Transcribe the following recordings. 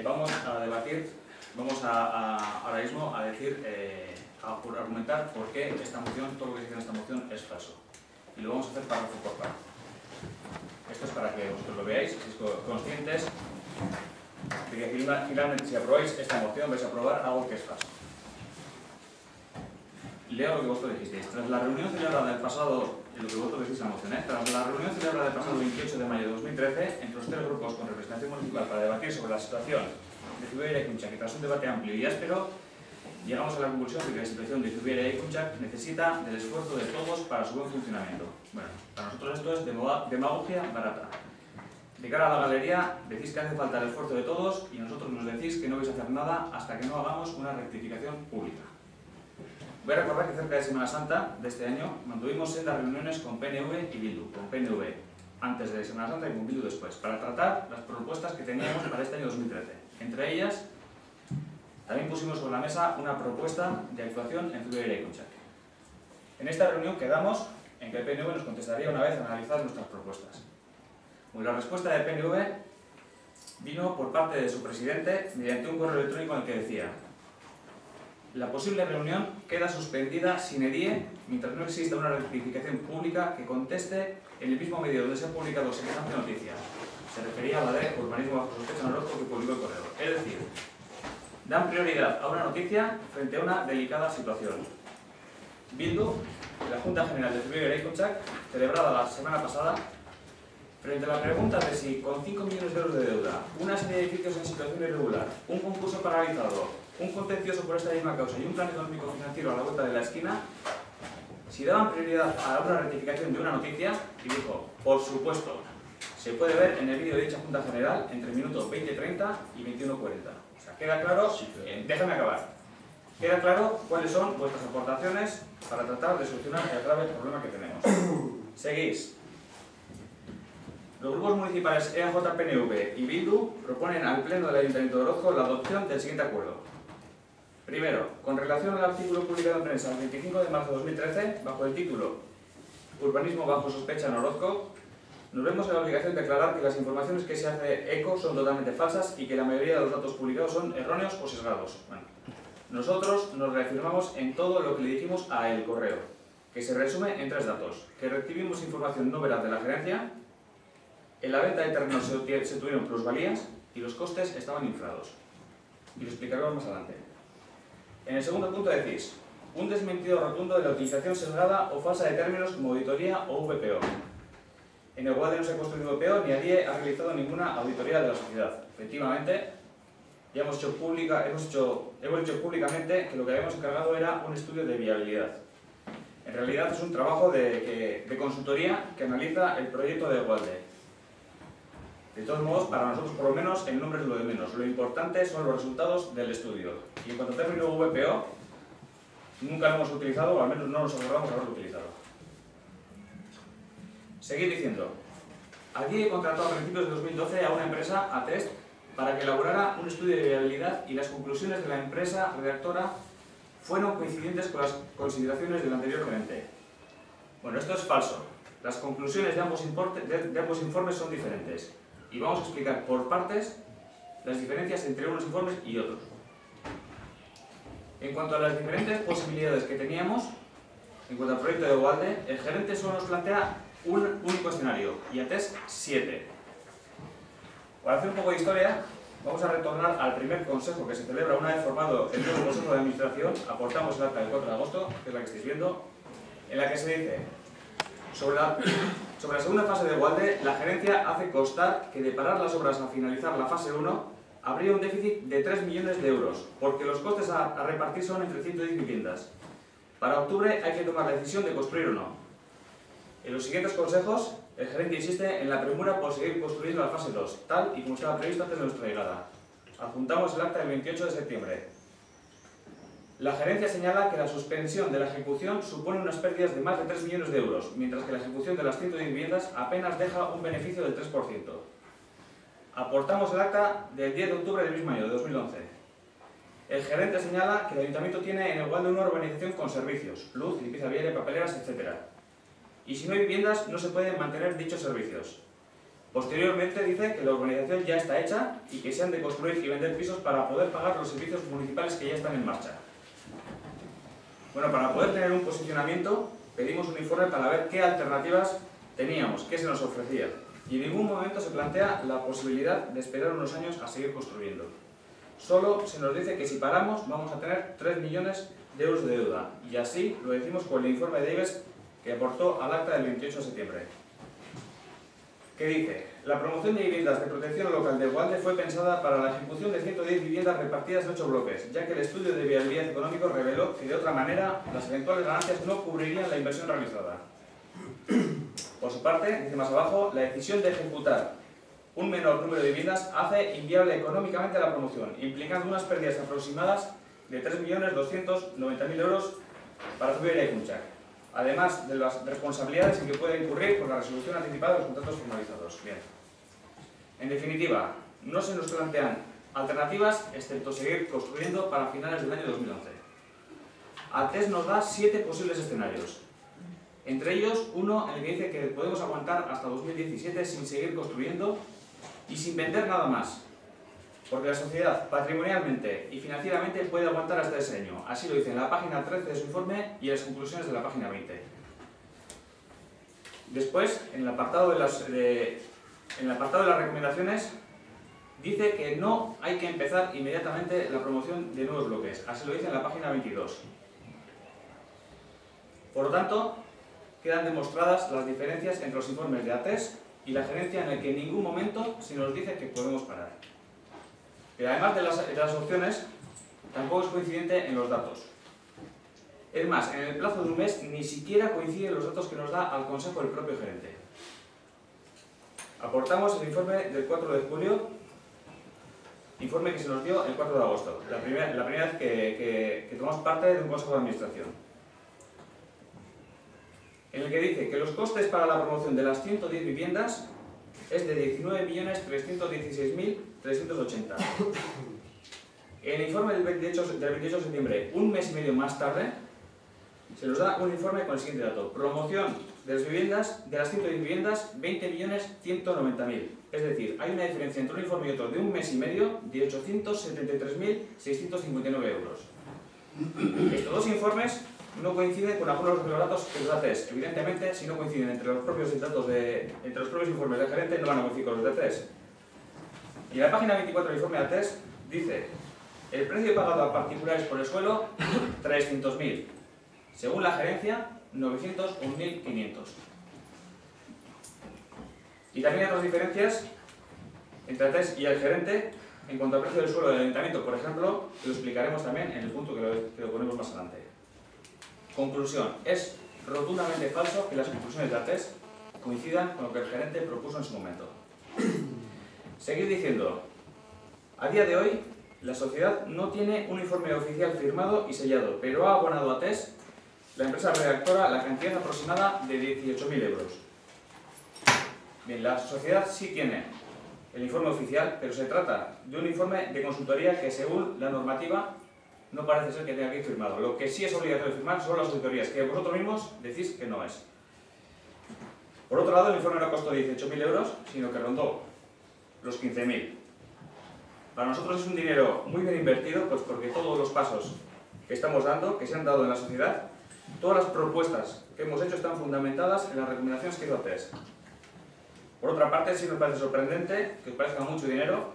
vamos a debatir, ahora mismo a decir, a argumentar por qué esta moción, todo lo que dice en esta moción es falso. Y lo vamos a hacer párrafo por párrafo. Esto es para que vosotros lo veáis, si sois conscientes de que finalmente si aprobáis esta moción vais a aprobar algo que es falso. Leo lo que vosotros dijisteis. Tras la reunión celebrada el pasado, lo que vosotros decís en la moción, tras la reunión celebrada el pasado 28 de mayo de 2013, entre los tres grupos con representación municipal para debatir sobre la situación de Zubiera y Ikunchak, y tras un debate amplio y áspero, llegamos a la conclusión de que la situación de Zubiera y Ikunchak necesita del esfuerzo de todos para su buen funcionamiento. Bueno, para nosotros esto es demagogia barata. De cara a la galería, decís que hace falta el esfuerzo de todos y nosotros nos decís que no vais a hacer nada hasta que no hagamos una rectificación pública. Voy a recordar que cerca de Semana Santa de este año mantuvimos sendas reuniones con PNV y Bildu, con PNV antes de Semana Santa y con Bildu después, para tratar las propuestas que teníamos para este año 2013. Entre ellas, también pusimos sobre la mesa una propuesta de actuación en Zubiera y Ikunchak. En esta reunión quedamos en que el PNV nos contestaría una vez analizadas nuestras propuestas. Bueno, la respuesta del PNV vino por parte de su presidente mediante un correo electrónico en el que decía: la posible reunión queda suspendida sine die mientras no exista una rectificación pública que conteste en el mismo medio donde se ha publicado semejante noticia. Se refería a la de urbanismo bajo sospecha en Orozco que publicó el correo. Es decir, dan prioridad a una noticia frente a una delicada situación. Bildu, la Junta General de Zubiera y Ikunchak, celebrada la semana pasada, frente a la pregunta de si con 5 millones de euros de deuda, una serie de edificios en situación irregular, un concurso paralizado, un contencioso por esta misma causa y un plan económico financiero a la vuelta de la esquina, si daban prioridad a una rectificación de una noticia, y dijo, por supuesto, se puede ver en el vídeo de dicha Junta General entre minutos 20:30 y 21:40. O sea, queda claro, déjame acabar, queda claro cuáles son vuestras aportaciones para tratar de solucionar el grave problema que tenemos. Seguís. Los grupos municipales EAJ, PNV y Bildu proponen al Pleno del Ayuntamiento de Orozco la adopción del siguiente acuerdo. Primero, con relación al artículo publicado en prensa el 25 de marzo de 2013, bajo el título Urbanismo bajo sospecha en Orozco, nos vemos en la obligación de aclarar que las informaciones que se hace eco son totalmente falsas y que la mayoría de los datos publicados son erróneos o sesgados. Bueno, nosotros nos reafirmamos en todo lo que le dijimos a el correo, que se resume en 3 datos: que recibimos información no veraz de la gerencia, en la venta de terrenos se tuvieron plusvalías y los costes estaban inflados. Y lo explicaremos más adelante. En el segundo punto decís, un desmentido rotundo de la utilización sesgada o falsa de términos como auditoría o VPO. En el Guadalete no se ha construido VPO ni nadie ha realizado ninguna auditoría de la sociedad. Efectivamente, ya hemos dicho públicamente que lo que habíamos encargado era un estudio de viabilidad. En realidad es un trabajo de consultoría que analiza el proyecto de Guadalete. De todos modos, para nosotros por lo menos el nombre es lo de menos. Lo importante son los resultados del estudio. Y en cuanto al término VPO, nunca lo hemos utilizado, o al menos no nos acordamos de haberlo utilizado. Seguid diciendo. Allí contrató a principios de 2012 a una empresa, Atest, para que elaborara un estudio de viabilidad y las conclusiones de la empresa redactora fueron coincidentes con las consideraciones del anterior gerente. Bueno, esto es falso. Las conclusiones de ambos informes son diferentes. Y vamos a explicar por partes las diferencias entre unos informes y otros. En cuanto a las diferentes posibilidades que teníamos, en cuanto al proyecto de Guadalete, el gerente solo nos plantea un único escenario, y Atest 7. Para hacer un poco de historia, vamos a retornar al primer consejo que se celebra una vez formado el nuevo consejo de administración. Aportamos el acta del 4 de agosto, que es la que estáis viendo, en la que se dice: sobre la segunda fase de Guadalete, la gerencia hace constar que de parar las obras a finalizar la fase 1, habría un déficit de 3 millones de euros, porque los costes a repartir son entre 110 viviendas. Para octubre hay que tomar la decisión de construir o no. En los siguientes consejos, el gerente insiste en la premura por seguir construyendo la fase 2, tal y como estaba previsto antes de nuestra llegada. Adjuntamos el acta del 28 de septiembre. La gerencia señala que la suspensión de la ejecución supone unas pérdidas de más de 3 millones de euros, mientras que la ejecución de las 110 viviendas apenas deja un beneficio del 3%. Aportamos el acta del 10 de octubre del mismo año, de 2011. El gerente señala que el ayuntamiento tiene en el Guadalete una urbanización con servicios, luz, limpieza viaria, papeleras, etc. Y si no hay viviendas, no se pueden mantener dichos servicios. Posteriormente dice que la urbanización ya está hecha y que se han de construir y vender pisos para poder pagar los servicios municipales que ya están en marcha. Bueno, para poder tener un posicionamiento, pedimos un informe para ver qué alternativas teníamos, qué se nos ofrecía. Y en ningún momento se plantea la posibilidad de esperar unos años a seguir construyendo. Solo se nos dice que si paramos vamos a tener 3 millones de euros de deuda. Y así lo decimos con el informe de IBEX que aportó al acta del 28 de septiembre. Que dice: la promoción de viviendas de protección local de Ugalde fue pensada para la ejecución de 110 viviendas repartidas en 8 bloques, ya que el estudio de viabilidad económico reveló que de otra manera las eventuales ganancias no cubrirían la inversión realizada. Por su parte, dice más abajo, la decisión de ejecutar un menor número de viviendas hace inviable económicamente la promoción, implicando unas pérdidas aproximadas de 3.290.000 euros para Zubiera y Cunchac, además de las responsabilidades en que puede incurrir por la resolución anticipada de los contratos formalizados. Bien. En definitiva, no se nos plantean alternativas excepto seguir construyendo para finales del año 2011. ATES nos da 7 posibles escenarios. Entre ellos, uno en el que dice que podemos aguantar hasta 2017 sin seguir construyendo y sin vender nada más, porque la sociedad patrimonialmente y financieramente puede aguantar hasta ese año. Así lo dice en la página 13 de su informe y en las conclusiones de la página 20. Después, en el apartado de las recomendaciones, dice que no hay que empezar inmediatamente la promoción de nuevos bloques. Así lo dice en la página 22. Por lo tanto, quedan demostradas las diferencias entre los informes de ATES y la gerencia, en el que en ningún momento se nos dice que podemos parar. Pero además de las opciones, tampoco es coincidente en los datos. Es más, en el plazo de un mes ni siquiera coinciden los datos que nos da al consejo el propio gerente. Aportamos el informe del 4 de julio, informe que se nos dio el 4 de agosto, la primera vez que tomamos parte de un consejo de administración, en el que dice que los costes para la promoción de las 110 viviendas es de 19.316.380. El informe del 28 de septiembre, un mes y medio más tarde, se nos da un informe con el siguiente dato: promoción de las viviendas, de las 110 viviendas, 20.190.000. Es decir, hay una diferencia entre un informe y otro de un mes y medio de 873.659 euros. Estos dos informes no coinciden con algunos de los datos que nos da ATES. Evidentemente, si no coinciden entre los propios informes del gerente, no van a coincidir con los de ATES. Y en la página 24 del informe de ATES dice: el precio pagado a particulares por el suelo, 300.000. Según la gerencia, 901.500. Y también hay otras diferencias entre ATES y el gerente en cuanto al precio del suelo del ayuntamiento, por ejemplo, que lo explicaremos también en el punto que lo ponemos más adelante. Conclusión: es rotundamente falso que las conclusiones de ATES coincidan con lo que el gerente propuso en su momento. Seguir diciendo: a día de hoy, la sociedad no tiene un informe oficial firmado y sellado, pero ha abonado a ATES, la empresa redactora, la cantidad aproximada de 18.000 euros. Bien, la sociedad sí tiene el informe oficial, pero se trata de un informe de consultoría que, según la normativa, no parece ser que tenga que ir firmado. Lo que sí es obligatorio firmar son las auditorías, que vosotros mismos decís que no es. Por otro lado, el informe no costó 18.000 euros, sino que rondó los 15.000. Para nosotros es un dinero muy bien invertido, pues porque todos los pasos que estamos dando, que se han dado en la sociedad, todas las propuestas que hemos hecho están fundamentadas en las recomendaciones que hizo ATES. Por otra parte, sí me parece sorprendente que os parezca mucho dinero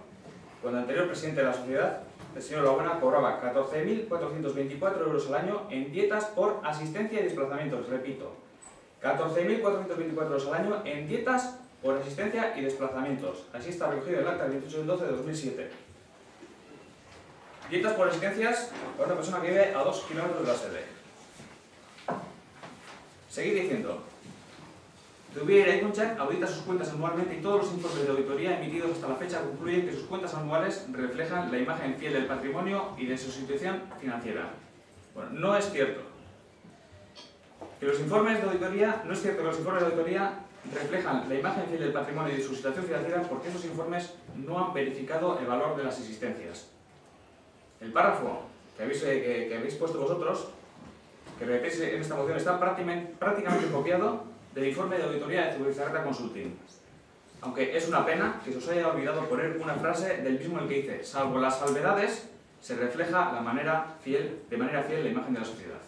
cuando el anterior presidente de la sociedad, el señor Labuena, cobraba 14.424 euros al año en dietas por asistencia y desplazamientos. Repito, 14.424 euros al año en dietas por asistencia y desplazamientos. Así está recogido en el acta del 28 de 12 de 2007. Dietas por asistencias para una persona que vive a 2 kilómetros de la sede. Seguid diciendo: Zubiera y Cunchac audita sus cuentas anualmente y todos los informes de auditoría emitidos hasta la fecha concluyen que sus cuentas anuales reflejan la imagen fiel del patrimonio y de su situación financiera. Bueno, no es cierto que los informes de auditoría, reflejan la imagen fiel del patrimonio y de su situación financiera, porque esos informes no han verificado el valor de las existencias. El párrafo que habéis puesto vosotros, que repetéis en esta moción, está prácticamente copiado del informe de auditoría de Zubizarreta Consulting. aunque es una pena que se os haya olvidado poner una frase del mismo en el que dice: salvo las salvedades, se refleja de manera fiel la imagen de la sociedad.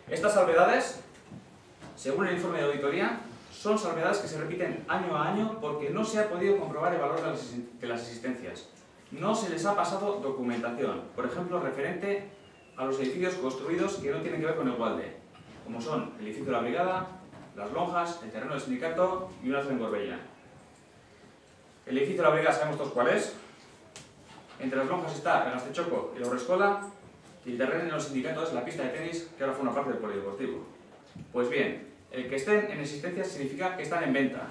Estas salvedades, según el informe de auditoría, son salvedades que se repiten año a año porque no se ha podido comprobar el valor de las existencias. No se les ha pasado documentación, por ejemplo, referente a los edificios construidos que no tienen que ver con el Gualde, como son el edificio de la Brigada, las lonjas, el terreno del sindicato y una zona en Gorbella. El edificio de la Brigada sabemos todos cuál es. Entre las lonjas está el Gastechoco y la Urrescola, y el terreno del sindicato es la pista de tenis, que ahora forma parte del polideportivo. Pues bien, el que estén en existencia significa que están en venta.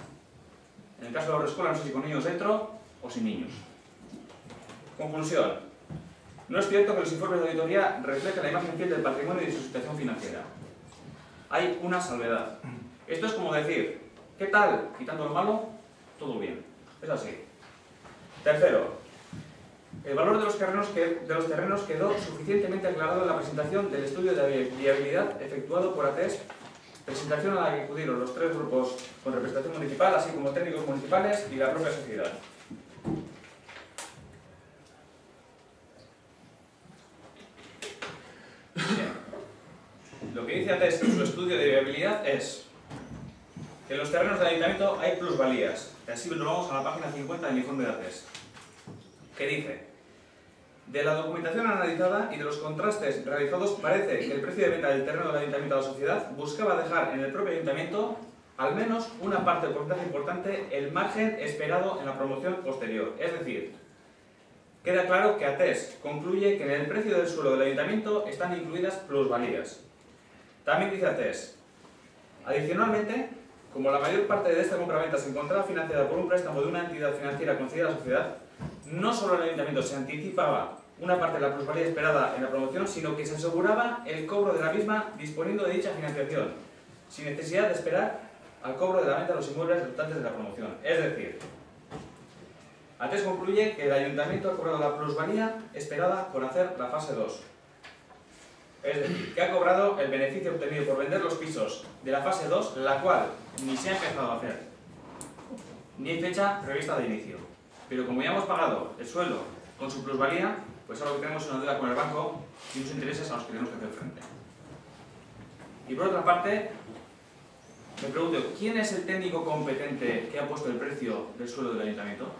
En el caso de la Urrescola, no sé si con niños dentro o sin niños. Conclusión. No es cierto que los informes de auditoría reflejen la imagen fiel del patrimonio y de su situación financiera. Hay una salvedad. Esto es como decir, ¿qué tal? Quitando lo malo, todo bien. Es así. Tercero, el valor de los terrenos quedó suficientemente aclarado en la presentación del estudio de viabilidad efectuado por ATES, presentación a la que acudieron los 3 grupos con representación municipal, así como técnicos municipales y la propia sociedad. Bien. Lo que dice ATES en su estudio de viabilidad es que en los terrenos del ayuntamiento hay plusvalías. Y así nos vamos a la página 50 del informe de ATES, que dice: de la documentación analizada y de los contrastes realizados parece que el precio de venta del terreno del ayuntamiento a la sociedad buscaba dejar en el propio ayuntamiento al menos una parte de porcentaje importante el margen esperado en la promoción posterior. Es decir, queda claro que ATES concluye que en el precio del suelo del ayuntamiento están incluidas plusvalías. También dice ATES: adicionalmente, como la mayor parte de esta compraventa se encontraba financiada por un préstamo de una entidad financiera concedida a la sociedad, no solo el ayuntamiento se anticipaba una parte de la plusvalía esperada en la promoción, sino que se aseguraba el cobro de la misma disponiendo de dicha financiación, sin necesidad de esperar al cobro de la venta de los inmuebles resultantes de la promoción. Es decir, ATES concluye que el ayuntamiento ha cobrado la plusvalía esperada por hacer la fase 2. Es decir, que ha cobrado el beneficio obtenido por vender los pisos de la fase 2, la cual ni se ha empezado a hacer, ni hay fecha prevista de inicio. Pero como ya hemos pagado el suelo con su plusvalía, pues ahora que tenemos una deuda con el banco y unos intereses a los que tenemos que hacer frente. Y por otra parte, me pregunto, ¿quién es el técnico competente que ha puesto el precio del suelo del ayuntamiento?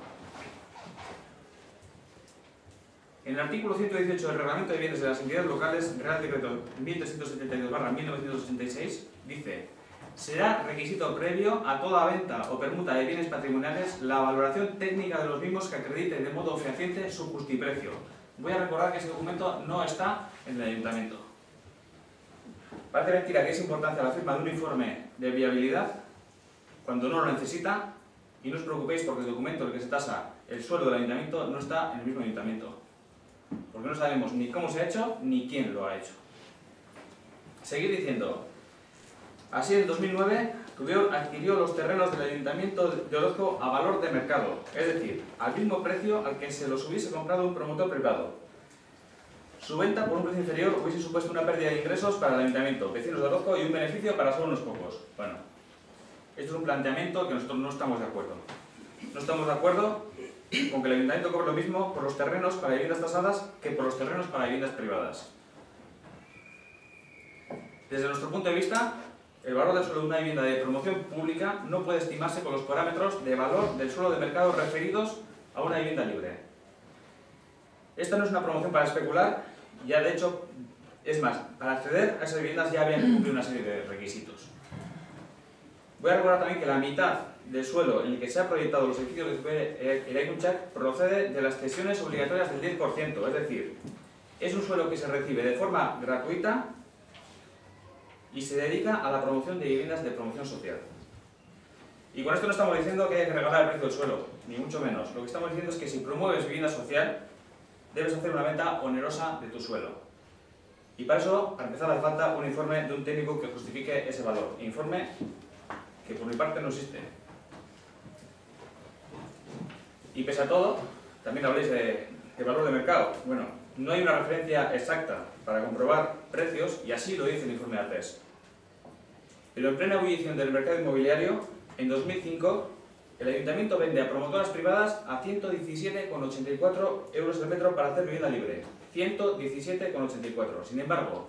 En el artículo 118 del Reglamento de Bienes de las Entidades Locales, Real Decreto 1372/1986, dice: será requisito previo a toda venta o permuta de bienes patrimoniales la valoración técnica de los mismos que acredite de modo fehaciente su justiprecio. Voy a recordar que ese documento no está en el ayuntamiento. Parece mentira que es importante la firma de un informe de viabilidad cuando no lo necesita, y no os preocupéis porque el documento en el que se tasa el sueldo del ayuntamiento no está en el mismo ayuntamiento, porque no sabemos ni cómo se ha hecho ni quién lo ha hecho. Seguir diciendo: así, en 2009, adquirió los terrenos del Ayuntamiento de Orozco a valor de mercado, es decir, al mismo precio al que se los hubiese comprado un promotor privado. Su venta por un precio inferior hubiese supuesto una pérdida de ingresos para el Ayuntamiento, vecinos de Orozco, y un beneficio para solo unos pocos. Bueno, esto es un planteamiento que nosotros no estamos de acuerdo. No estamos de acuerdo con que el Ayuntamiento cobre lo mismo por los terrenos para viviendas tasadas que por los terrenos para viviendas privadas. Desde nuestro punto de vista, el valor del suelo de una vivienda de promoción pública no puede estimarse con los parámetros de valor del suelo de mercado referidos a una vivienda libre. Esta no es una promoción para especular, ya de hecho, es más, para acceder a esas viviendas ya habían que cumplir una serie de requisitos. Voy a recordar también que la mitad del suelo en el que se han proyectado los edificios de Eraikuntzak procede de las cesiones obligatorias del 10%, es decir, es un suelo que se recibe de forma gratuita y se dedica a la promoción de viviendas de promoción social. Y con esto no estamos diciendo que haya que regalar el precio del suelo, ni mucho menos. Lo que estamos diciendo es que si promueves vivienda social, debes hacer una venta onerosa de tu suelo. Y para eso, para empezar, hace falta un informe de un técnico que justifique ese valor. Informe que por mi parte no existe. Y pese a todo, también habléis de valor de mercado. Bueno, no hay una referencia exacta para comprobar precios, y así lo dice el informe de ATES. Pero en plena ebullición del mercado inmobiliario, en 2005 El Ayuntamiento vende a promotoras privadas a 117,84 euros el metro para hacer vivienda libre. 117,84. Sin embargo,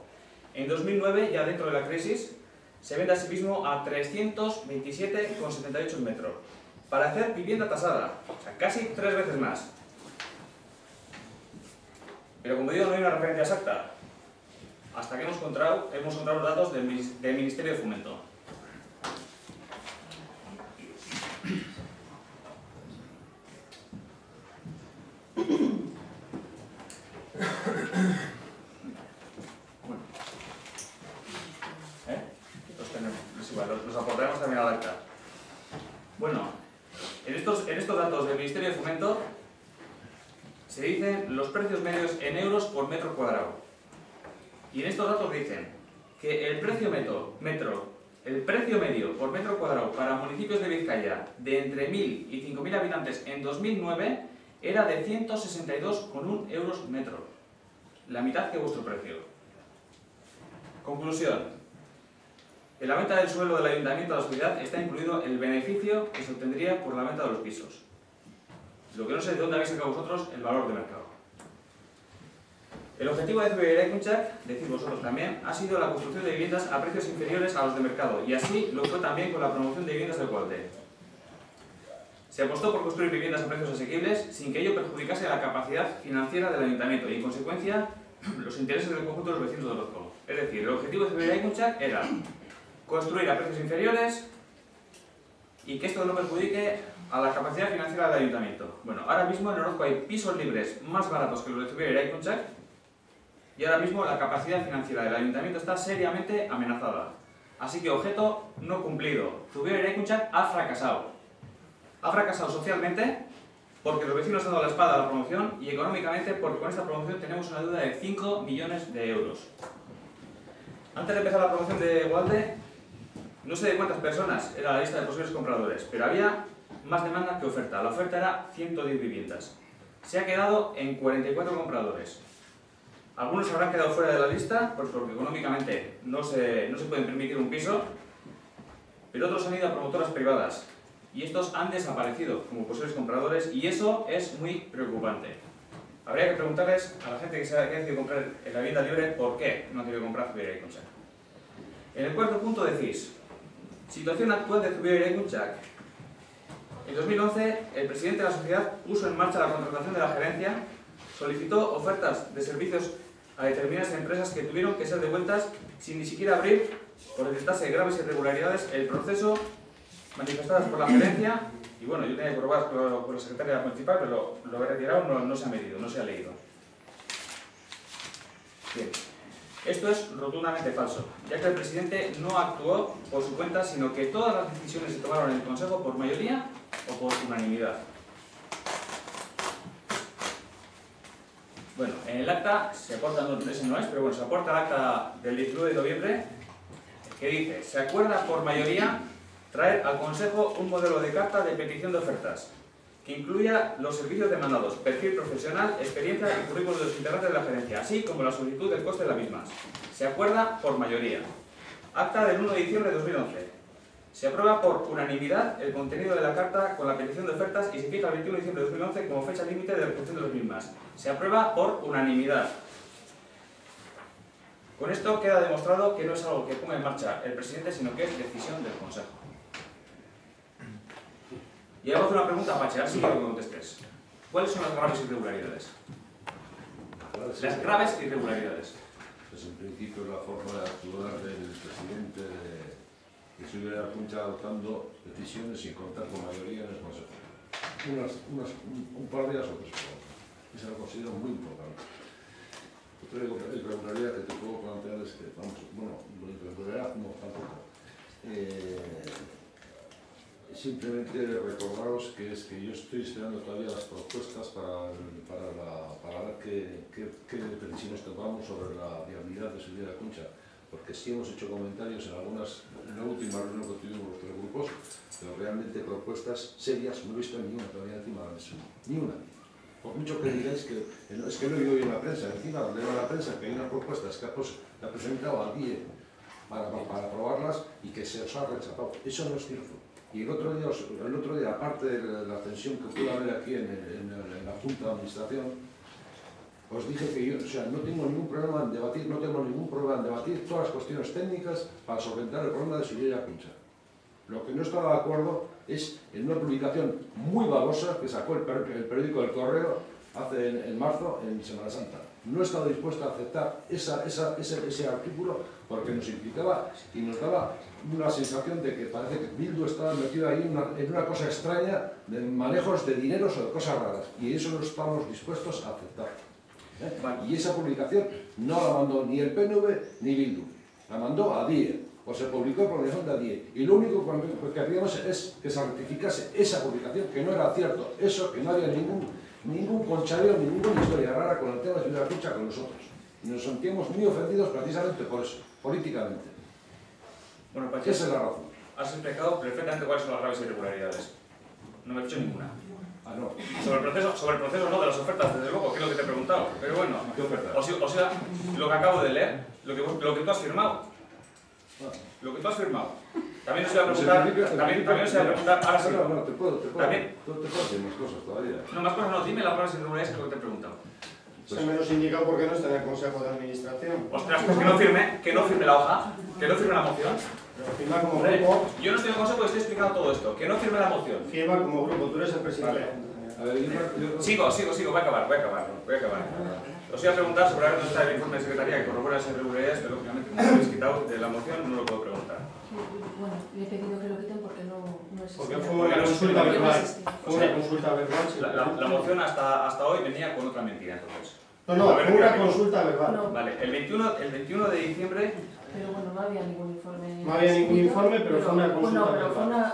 en 2009, ya dentro de la crisis, se vende a sí mismo a 327,78 el metro para hacer vivienda tasada. O sea, casi 3 veces más. Pero como digo, no hay una referencia exacta. Hasta que hemos encontrado los datos del Ministerio de Fomento. Bueno. Los tenemos. Es igual, los aportaremos también al acta. Bueno, en estos datos del Ministerio de Fomento se dicen los precios medios en euros por metro cuadrado. Y en estos datos dicen que el precio medio por metro cuadrado para municipios de Vizcaya de entre 1.000 y 5.000 habitantes en 2009 era de 162,1 euros metro. La mitad que vuestro precio. Conclusión. En la venta del suelo del Ayuntamiento de la sociedad está incluido el beneficio que se obtendría por la venta de los pisos. Lo que no sé de dónde habéis sacado vosotros el valor de mercado. El objetivo de Zubiera Eraikuntzak, decís vosotros también, ha sido la construcción de viviendas a precios inferiores a los de mercado, y así lo fue también con la promoción de viviendas del Gualde. Se apostó por construir viviendas a precios asequibles sin que ello perjudicase la capacidad financiera del Ayuntamiento y, en consecuencia, los intereses del conjunto de los vecinos de Orozco. Es decir, el objetivo de Zubiera Eraikuntzak era construir a precios inferiores y que esto no perjudique a la capacidad financiera del Ayuntamiento. Bueno, ahora mismo en Orozco hay pisos libres más baratos que los de Zubiera Eraikuntzak y ahora mismo la capacidad financiera del Ayuntamiento está seriamente amenazada. Así que objeto no cumplido. Zubiera Eraikuntzak ha fracasado. Ha fracasado socialmente porque los vecinos han dado la espalda a la promoción y económicamente porque con esta promoción tenemos una deuda de 5 millones de euros. Antes de empezar la promoción de Gualde, no sé de cuántas personas era la lista de posibles compradores, pero había más demanda que oferta. La oferta era 110 viviendas. Se ha quedado en 44 compradores. Algunos se habrán quedado fuera de la lista, pues porque económicamente no se pueden permitir un piso, pero otros han ido a promotoras privadas y estos han desaparecido como posibles compradores y eso es muy preocupante. Habría que preguntarles a la gente que ha decidido comprar en la vivienda libre por qué no ha querido comprar Zubiera Eraikuntzak. En el cuarto punto decís, situación actual de Zubiera Eraikuntzak. En 2011, el presidente de la sociedad puso en marcha la contratación de la gerencia, solicitó ofertas de servicios a determinadas empresas que tuvieron que ser devueltas sin ni siquiera abrir, por detectarse graves irregularidades, el proceso manifestadas por la gerencia. Y bueno, yo tenía que probar con la secretaria municipal, pero lo he retirado, no se ha medido, no se ha leído. Bien. Esto es rotundamente falso, ya que el presidente no actuó por su cuenta, sino que todas las decisiones se tomaron en el Consejo por mayoría o por unanimidad. Bueno, en el acta se aporta, ese no es, pero bueno, se aporta el acta del 19 de noviembre que dice: se acuerda por mayoría traer al Consejo un modelo de carta de petición de ofertas que incluya los servicios demandados, perfil profesional, experiencia y currículum de los integrantes de la gerencia, así como la solicitud del coste de las mismas. Se acuerda por mayoría. Acta del 1 de diciembre de 2011. Se aprueba por unanimidad el contenido de la carta con la petición de ofertas y se fija el 21 de diciembre de 2011 como fecha límite de recepción de las mismas. Se aprueba por unanimidad. Con esto queda demostrado que no es algo que ponga en marcha el presidente, sino que es decisión del Consejo. Y ahora hago una pregunta a Pache, a ver si quiero que contestes. ¿Cuáles son las graves irregularidades? Las graves irregularidades. Pues en principio la forma de actuar del presidente de Zubiera Eraikuntzak adoptando decisiones sin contar con mayoría en el Consejo. Un par de ellas o tres. Eso lo considero muy importante. Otra irregularidad que te puedo plantear es que, vamos, bueno, irregularidad no tampoco. Simplemente recordaros que es que yo estoy esperando todavía las propuestas para ver qué decisiones tomamos sobre la viabilidad de Zubiera Eraikuntzak, porque sí hemos hecho comentarios en la última reunión que tuvimos los tres grupos, pero realmente propuestas serias no he visto ni una todavía encima de la mesa, ni una. Por mucho que digáis que es que lo he oído en la prensa, encima leo en la prensa que hay unas propuestas que ha presentado al DIE para aprobarlas y que se os ha rechazado. Eso no es cierto. Y el otro día, aparte de la tensión que pudo haber aquí en la Junta de Administración, os dije que yo, o sea, no tengo ningún problema en debatir, todas las cuestiones técnicas para solventar el problema de Subirá Cuncha. Lo que no estaba de acuerdo es en una publicación muy babosa que sacó el periódico El Correo en marzo, en Semana Santa. No he estado dispuesto a aceptar ese artículo porque nos implicaba y nos daba una sensación de que parece que Bildu estaba metido ahí en una cosa extraña de manejos de dineros o de cosas raras. Y eso no estamos dispuestos a aceptar. Y esa publicación no la mandó ni el PNV ni Bildu. La mandó a DIE, o se publicó por la organización de DIE. Y lo único que queríamos es que se rectificase esa publicación, que no era cierto. Eso, que no había ningún conchaleo, ninguna historia rara con el tema de Subirá Cuncha con nosotros. Y nos sentíamos muy ofendidos precisamente por eso, políticamente. Bueno, Pachi, esa es la razón. Has explicado perfectamente cuáles son las graves irregularidades. No me he hecho ninguna. Ah, no. Sobre el proceso no, de las ofertas, desde luego, que es lo que te he preguntado. Pero bueno, ¿Qué oferta? o sea, lo que acabo de leer, lo que tú has firmado. Lo que tú has firmado. También os voy a preguntar, también os voy a preguntar, ahora sí. No, te puedo decir más cosas todavía. No, más cosas no, dime las graves irregularidades que es lo que te he preguntado. Se me nos indica por qué no está en el Consejo de Administración. Ostras, pues que no firme la hoja, que no firme la moción. Pero firma como Hombre, grupo. yo no estoy en el consejo y estoy explicando todo esto. Que no firme la moción. Firma como grupo, tú eres el presidente. Vale. A ver, Sigo, voy a acabar. Os voy a preguntar sobre dónde está el informe de secretaría que corrobora las irregularidades, pero lógicamente como lo habéis quitado de la moción no lo puedo preguntar. Bueno, le he pedido que lo quiten porque no es... Porque fue una consulta verbal. Fue una consulta verbal. La moción hasta hoy venía con otra mentira, entonces. No, fue una consulta verbal. No. Vale, el 21 de diciembre... Pero bueno, no había ningún informe... No había ningún informe, pero fue una consulta verbal. No, verbal.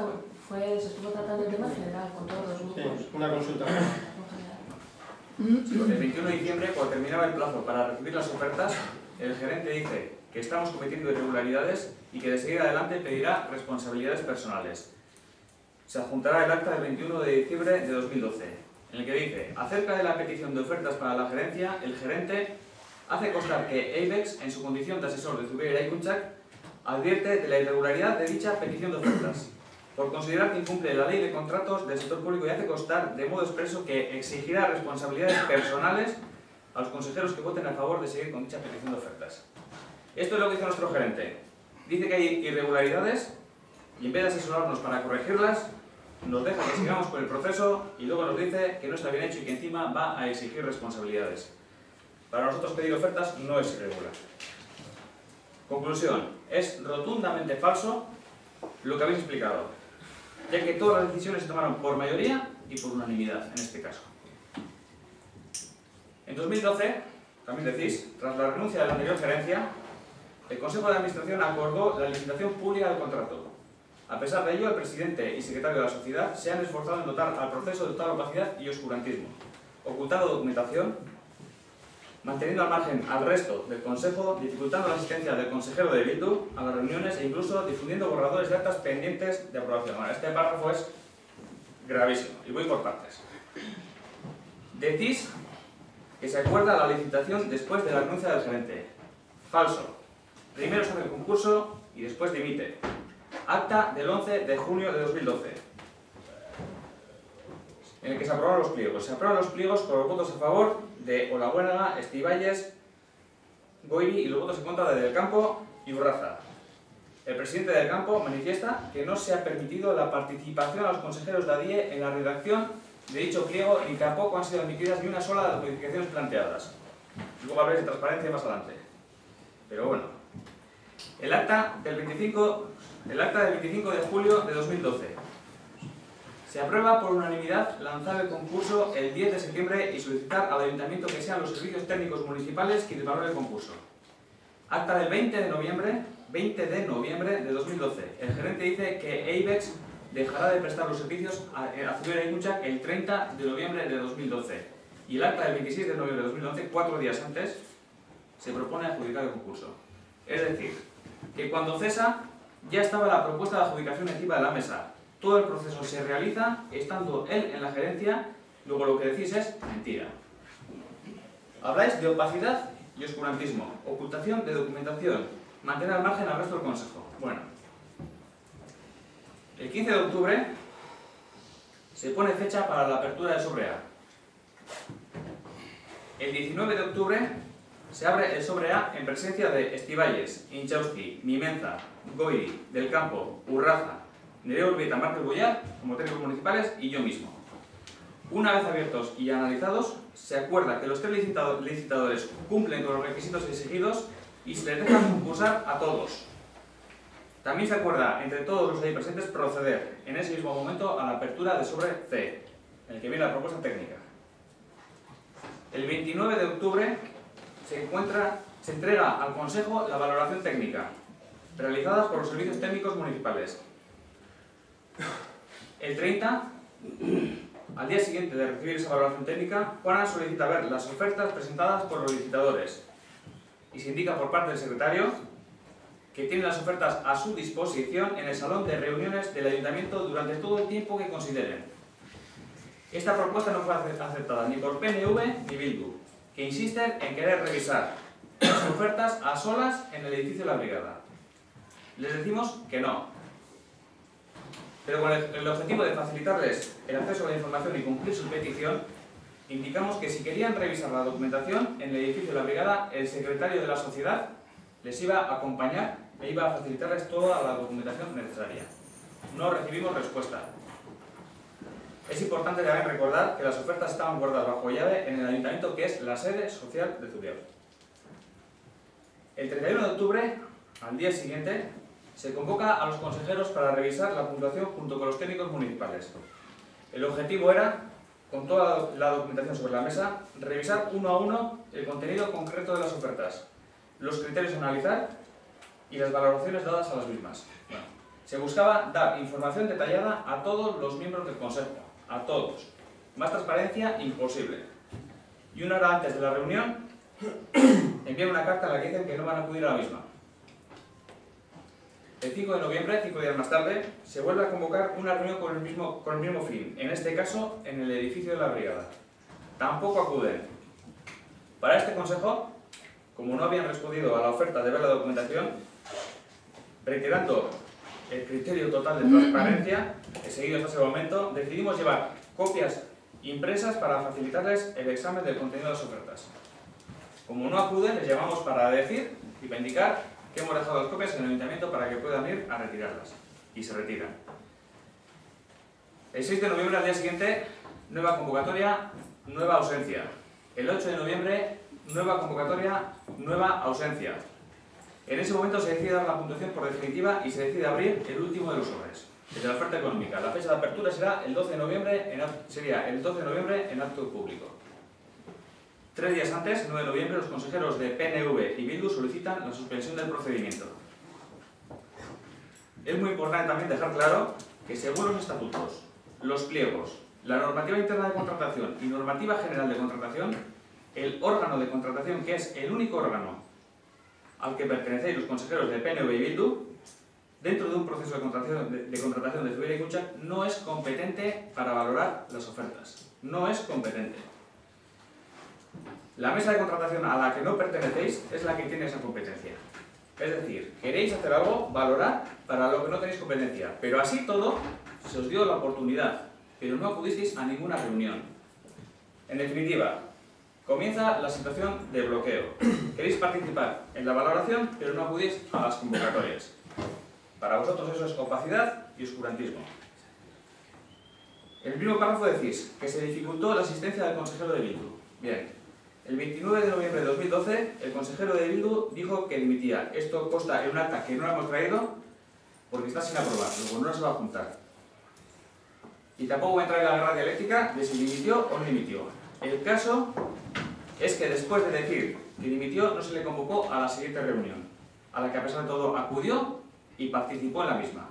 se estuvo tratando el tema general con todos los grupos. Sí, una consulta verbal. El 21 de diciembre, cuando terminaba el plazo para recibir las ofertas, el gerente dice que estamos cometiendo irregularidades y que de seguir adelante pedirá responsabilidades personales. Se adjuntará el acta del 21 de diciembre de 2012, en el que dice: acerca de la petición de ofertas para la gerencia, el gerente hace constar que Eibex, en su condición de asesor de Zubiera y Kunchak, advierte de la irregularidad de dicha petición de ofertas, por considerar que incumple la ley de contratos del sector público, y hace constar de modo expreso que exigirá responsabilidades personales a los consejeros que voten a favor de seguir con dicha petición de ofertas. Esto es lo que dice nuestro gerente. Dice que hay irregularidades y en vez de asesorarnos para corregirlas, nos deja que sigamos con el proceso y luego nos dice que no está bien hecho y que encima va a exigir responsabilidades. Para nosotros pedir ofertas no es irregular. Conclusión: es rotundamente falso lo que habéis explicado, ya que todas las decisiones se tomaron por mayoría y por unanimidad, en este caso. En 2012, también decís, tras la renuncia de la anterior gerencia, el Consejo de Administración acordó la licitación pública del contrato. A pesar de ello, el presidente y secretario de la sociedad se han esforzado en dotar al proceso de total opacidad y oscurantismo, ocultando documentación, manteniendo al margen al resto del Consejo, dificultando la asistencia del consejero de Bildu a las reuniones e incluso difundiendo borradores de actas pendientes de aprobación. Bueno, este párrafo es gravísimo y voy por partes. Decís que se acuerda la licitación después de la renuncia del gerente. Falso. Primero se hace el concurso y después dimite. Acta del 11 de junio de 2012, en el que se aprobaron los pliegos. Se aprueban los pliegos con los votos a favor de Olabuena, Estíbaliz, Goiri y los votos en contra de Del Campo y Urraza. El presidente del Campo manifiesta que no se ha permitido la participación a los consejeros de ADIE en la redacción de dicho pliego y tampoco han sido admitidas ni una sola de las modificaciones planteadas. Luego habréis de transparencia más adelante. Pero bueno, el acta del 25 de julio de 2012. Se aprueba por unanimidad lanzar el concurso el 10 de septiembre y solicitar al Ayuntamiento que sean los servicios técnicos municipales quienes valoren el concurso. Acta del 20 de noviembre de 2012. El gerente dice que Eibex dejará de prestar los servicios a Zubiera y Kunchak el 30 de noviembre de 2012. Y el acta del 26 de noviembre de 2011, 4 días antes, se propone adjudicar el concurso. Es decir, que cuando cesa ya estaba la propuesta de adjudicación encima de la mesa. Todo el proceso se realiza estando él en la gerencia, luego lo que decís es mentira. Habláis de opacidad y oscurantismo, ocultación de documentación, mantener al margen al resto del consejo. Bueno, El 15 de octubre se pone fecha para la apertura del sobre A. El 19 de octubre se abre el sobre A en presencia de Estivalles, Inchausti, Mimenza, Goiri, Del Campo, Urraza, Nerea Urbieta, Márquez Boyar, como técnicos municipales, y yo mismo. Una vez abiertos y analizados, se acuerda que los 3 licitadores cumplen con los requisitos exigidos y se les deja concursar a todos. También se acuerda entre todos los ahí presentes proceder en ese mismo momento a la apertura de sobre C, en el que viene la propuesta técnica. El 29 de octubre se entrega al Consejo la valoración técnica, realizada por los servicios técnicos municipales. El 30, al día siguiente de recibir esa valoración técnica, Juana solicita ver las ofertas presentadas por los licitadores y se indica por parte del secretario que tiene las ofertas a su disposición en el salón de reuniones del Ayuntamiento durante todo el tiempo que consideren. Esta propuesta no fue aceptada ni por PNV ni Bildu, que insisten en querer revisar las ofertas a solas en el edificio de la Brigada. Les decimos que no, pero con el objetivo de facilitarles el acceso a la información y cumplir su petición, indicamos que si querían revisar la documentación en el edificio de la Brigada, el secretario de la sociedad les iba a acompañar e iba a facilitarles toda la documentación necesaria. No recibimos respuesta. Es importante también recordar que las ofertas estaban guardadas bajo llave en el Ayuntamiento, que es la sede social de Zubiaur. El 31 de octubre, al día siguiente, se convoca a los consejeros para revisar la puntuación junto con los técnicos municipales. El objetivo era, con toda la documentación sobre la mesa, revisar uno a uno el contenido concreto de las ofertas, los criterios a analizar y las valoraciones dadas a las mismas. Bueno, se buscaba dar información detallada a todos los miembros del Consejo, a todos. Más transparencia imposible. Y una hora antes de la reunión, envían una carta en la que dicen que no van a acudir a la misma. El 5 de noviembre, 5 días más tarde, se vuelve a convocar una reunión con el mismo fin, en este caso en el edificio de la Brigada. Tampoco acuden. Para este consejo, como no habían respondido a la oferta de ver la documentación, reiterando el criterio total de transparencia seguido hasta ese momento, decidimos llevar copias impresas para facilitarles el examen del contenido de las ofertas. Como no acuden, les llamamos para decir y para indicar que hemos dejado las copias en el Ayuntamiento para que puedan ir a retirarlas. Y se retiran. El 6 de noviembre, al día siguiente, nueva convocatoria, nueva ausencia. El 8 de noviembre, nueva convocatoria, nueva ausencia. En ese momento se decide dar la puntuación por definitiva y se decide abrir el último de los sobres, el de la oferta económica. La fecha de apertura será el 12 de noviembre en acto público. 3 días antes, 9 de noviembre, los consejeros de PNV y Bildu solicitan la suspensión del procedimiento. Es muy importante también dejar claro que según los estatutos, los pliegos, la normativa interna de contratación y normativa general de contratación, el órgano de contratación, que es el único órgano al que pertenecéis los consejeros de PNV y Bildu, dentro de un proceso de contratación de Zubiaur y Cuncha, no es competente para valorar las ofertas. No es competente. La mesa de contratación a la que no pertenecéis es la que tiene esa competencia. Es decir, queréis hacer algo, valorar para lo que no tenéis competencia. Pero así todo, se os dio la oportunidad, pero no acudisteis a ninguna reunión. En definitiva, comienza la situación de bloqueo. Queréis participar en la valoración, pero no acudís a las convocatorias. Para vosotros eso es opacidad y oscurantismo. En el mismo párrafo decís que se dificultó la asistencia del consejero de Bildu. Bien, el 29 de noviembre de 2012, el consejero de Bildu dijo que dimitía. Esto consta en un acta que no hemos traído porque está sin aprobar, luego no se va a juntar. Y tampoco voy a entrar en la guerra dialéctica de si dimitió o no dimitió. El caso es que después de decir que dimitió, no se le convocó a la siguiente reunión, a la que a pesar de todo acudió y participó en la misma.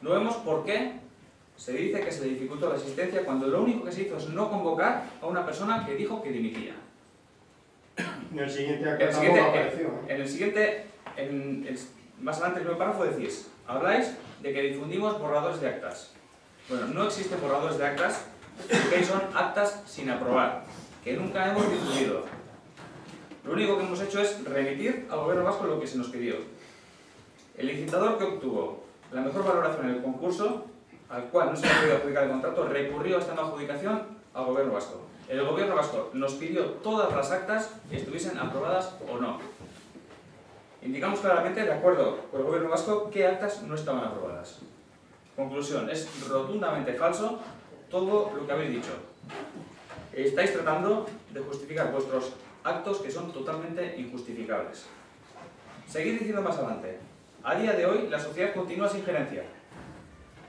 No vemos por qué se dice que se le dificultó la asistencia cuando lo único que se hizo es no convocar a una persona que dijo que dimitía. En el siguiente acta tampoco apareció. En el siguiente, más adelante en el primer párrafo decís, habláis de que difundimos borradores de actas. Bueno, no existen borradores de actas, porque son actas sin aprobar, que nunca hemos difundido. Lo único que hemos hecho es remitir al Gobierno vasco lo que se nos pidió. El licitador que obtuvo la mejor valoración en el concurso al cual no se le ha podido adjudicar el contrato, recurrió esta no adjudicación al Gobierno vasco. El Gobierno vasco nos pidió todas las actas que estuviesen aprobadas o no. Indicamos claramente, de acuerdo con el Gobierno vasco, qué actas no estaban aprobadas. Conclusión, es rotundamente falso todo lo que habéis dicho. Estáis tratando de justificar vuestros actos que son totalmente injustificables. Seguid diciendo más adelante. A día de hoy, la sociedad continúa sin gerencia.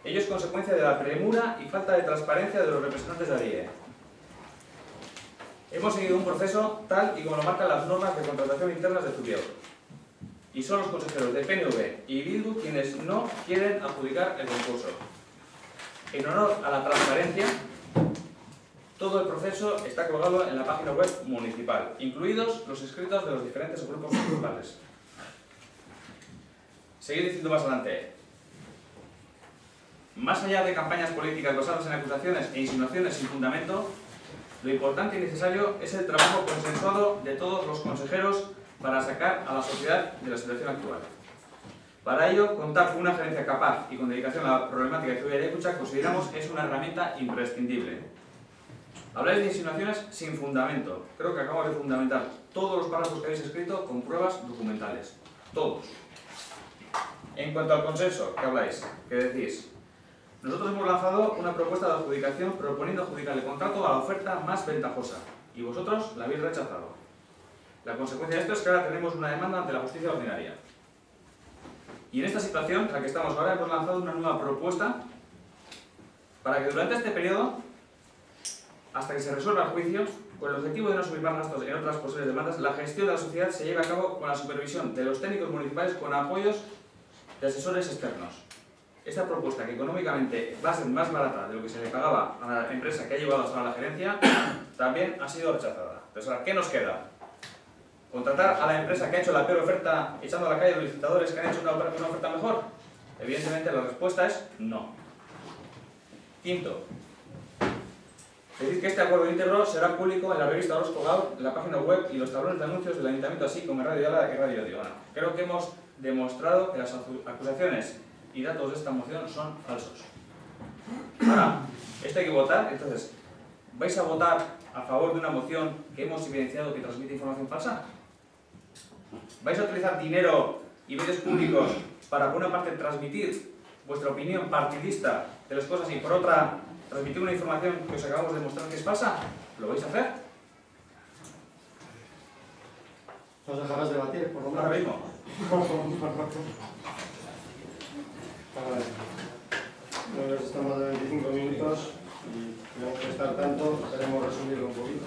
Ello es consecuencia de la premura y falta de transparencia de los representantes de ADIE. Hemos seguido un proceso tal y como lo marcan las normas de contratación internas de Zubieu. Y son los consejeros de PNV y Bildu quienes no quieren adjudicar el concurso. En honor a la transparencia, todo el proceso está colgado en la página web municipal, incluidos los escritos de los diferentes grupos municipales. Seguid diciendo más adelante. Más allá de campañas políticas basadas en acusaciones e insinuaciones sin fundamento, lo importante y necesario es el trabajo consensuado de todos los consejeros para sacar a la sociedad de la situación actual. Para ello, contar con una gerencia capaz y con dedicación a la problemática de Zubiera y Erecucha consideramos es una herramienta imprescindible. Habláis de insinuaciones sin fundamento. Creo que acabo de fundamentar todos los párrafos que habéis escrito con pruebas documentales. Todos. En cuanto al consenso, ¿qué habláis? ¿Qué decís? Nosotros hemos lanzado una propuesta de adjudicación proponiendo adjudicar el contrato a la oferta más ventajosa y vosotros la habéis rechazado. La consecuencia de esto es que ahora tenemos una demanda ante la justicia ordinaria. Y en esta situación, en la que estamos ahora, hemos lanzado una nueva propuesta para que durante este periodo, hasta que se resuelva el juicio, con el objetivo de no subir más gastos en otras posibles demandas, la gestión de la sociedad se lleve a cabo con la supervisión de los técnicos municipales con apoyos de asesores externos. Esta propuesta, que económicamente va a ser más barata de lo que se le pagaba a la empresa que ha llevado hasta ahora la gerencia, también ha sido rechazada. Entonces, ¿qué nos queda? ¿Contratar a la empresa que ha hecho la peor oferta echando a la calle a los licitadores que han hecho una oferta mejor? Evidentemente la respuesta es no. Quinto, decir que este acuerdo íntegro será público en la revista Orozco Gaur, en la página web y los tablones de anuncios del Ayuntamiento, así como en Radio Yala y Radio Odio. Bueno, creo que hemos demostrado que las acusaciones y datos de esta moción son falsos. Ahora, esto hay que votar, entonces, ¿vais a votar a favor de una moción que hemos evidenciado que transmite información falsa? ¿Vais a utilizar dinero y medios públicos para, por una parte, transmitir vuestra opinión partidista de las cosas y, por otra, transmitir una información que os acabamos de demostrar que es falsa? ¿Lo vais a hacer? ¿Nos dejarás debatir, por lo menos? Ahora mismo. Nos estamos de 25 minutos y tenemos que estar tanto, queremos resumirlo un poquito.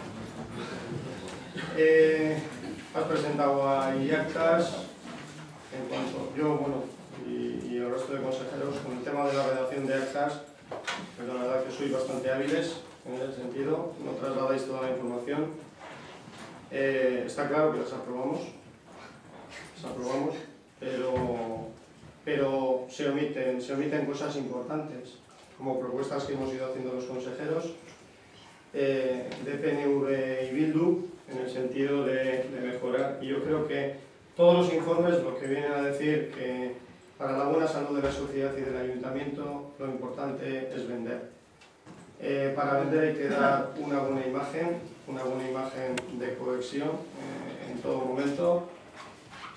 Has presentado ahí actas, en cuanto yo, bueno, y el resto de consejeros, con el tema de la redacción de actas, pues la verdad que sois bastante hábiles en ese sentido, no trasladáis toda la información. Está claro que las aprobamos, pero se omiten cosas importantes, como propuestas que hemos ido haciendo los consejeros de PNV y Bildu, en el sentido de mejorar. Y yo creo que todos los informes lo que vienen a decir que para la buena salud de la sociedad y del ayuntamiento lo importante es vender. Para vender hay que dar una buena imagen de cohesión en todo momento.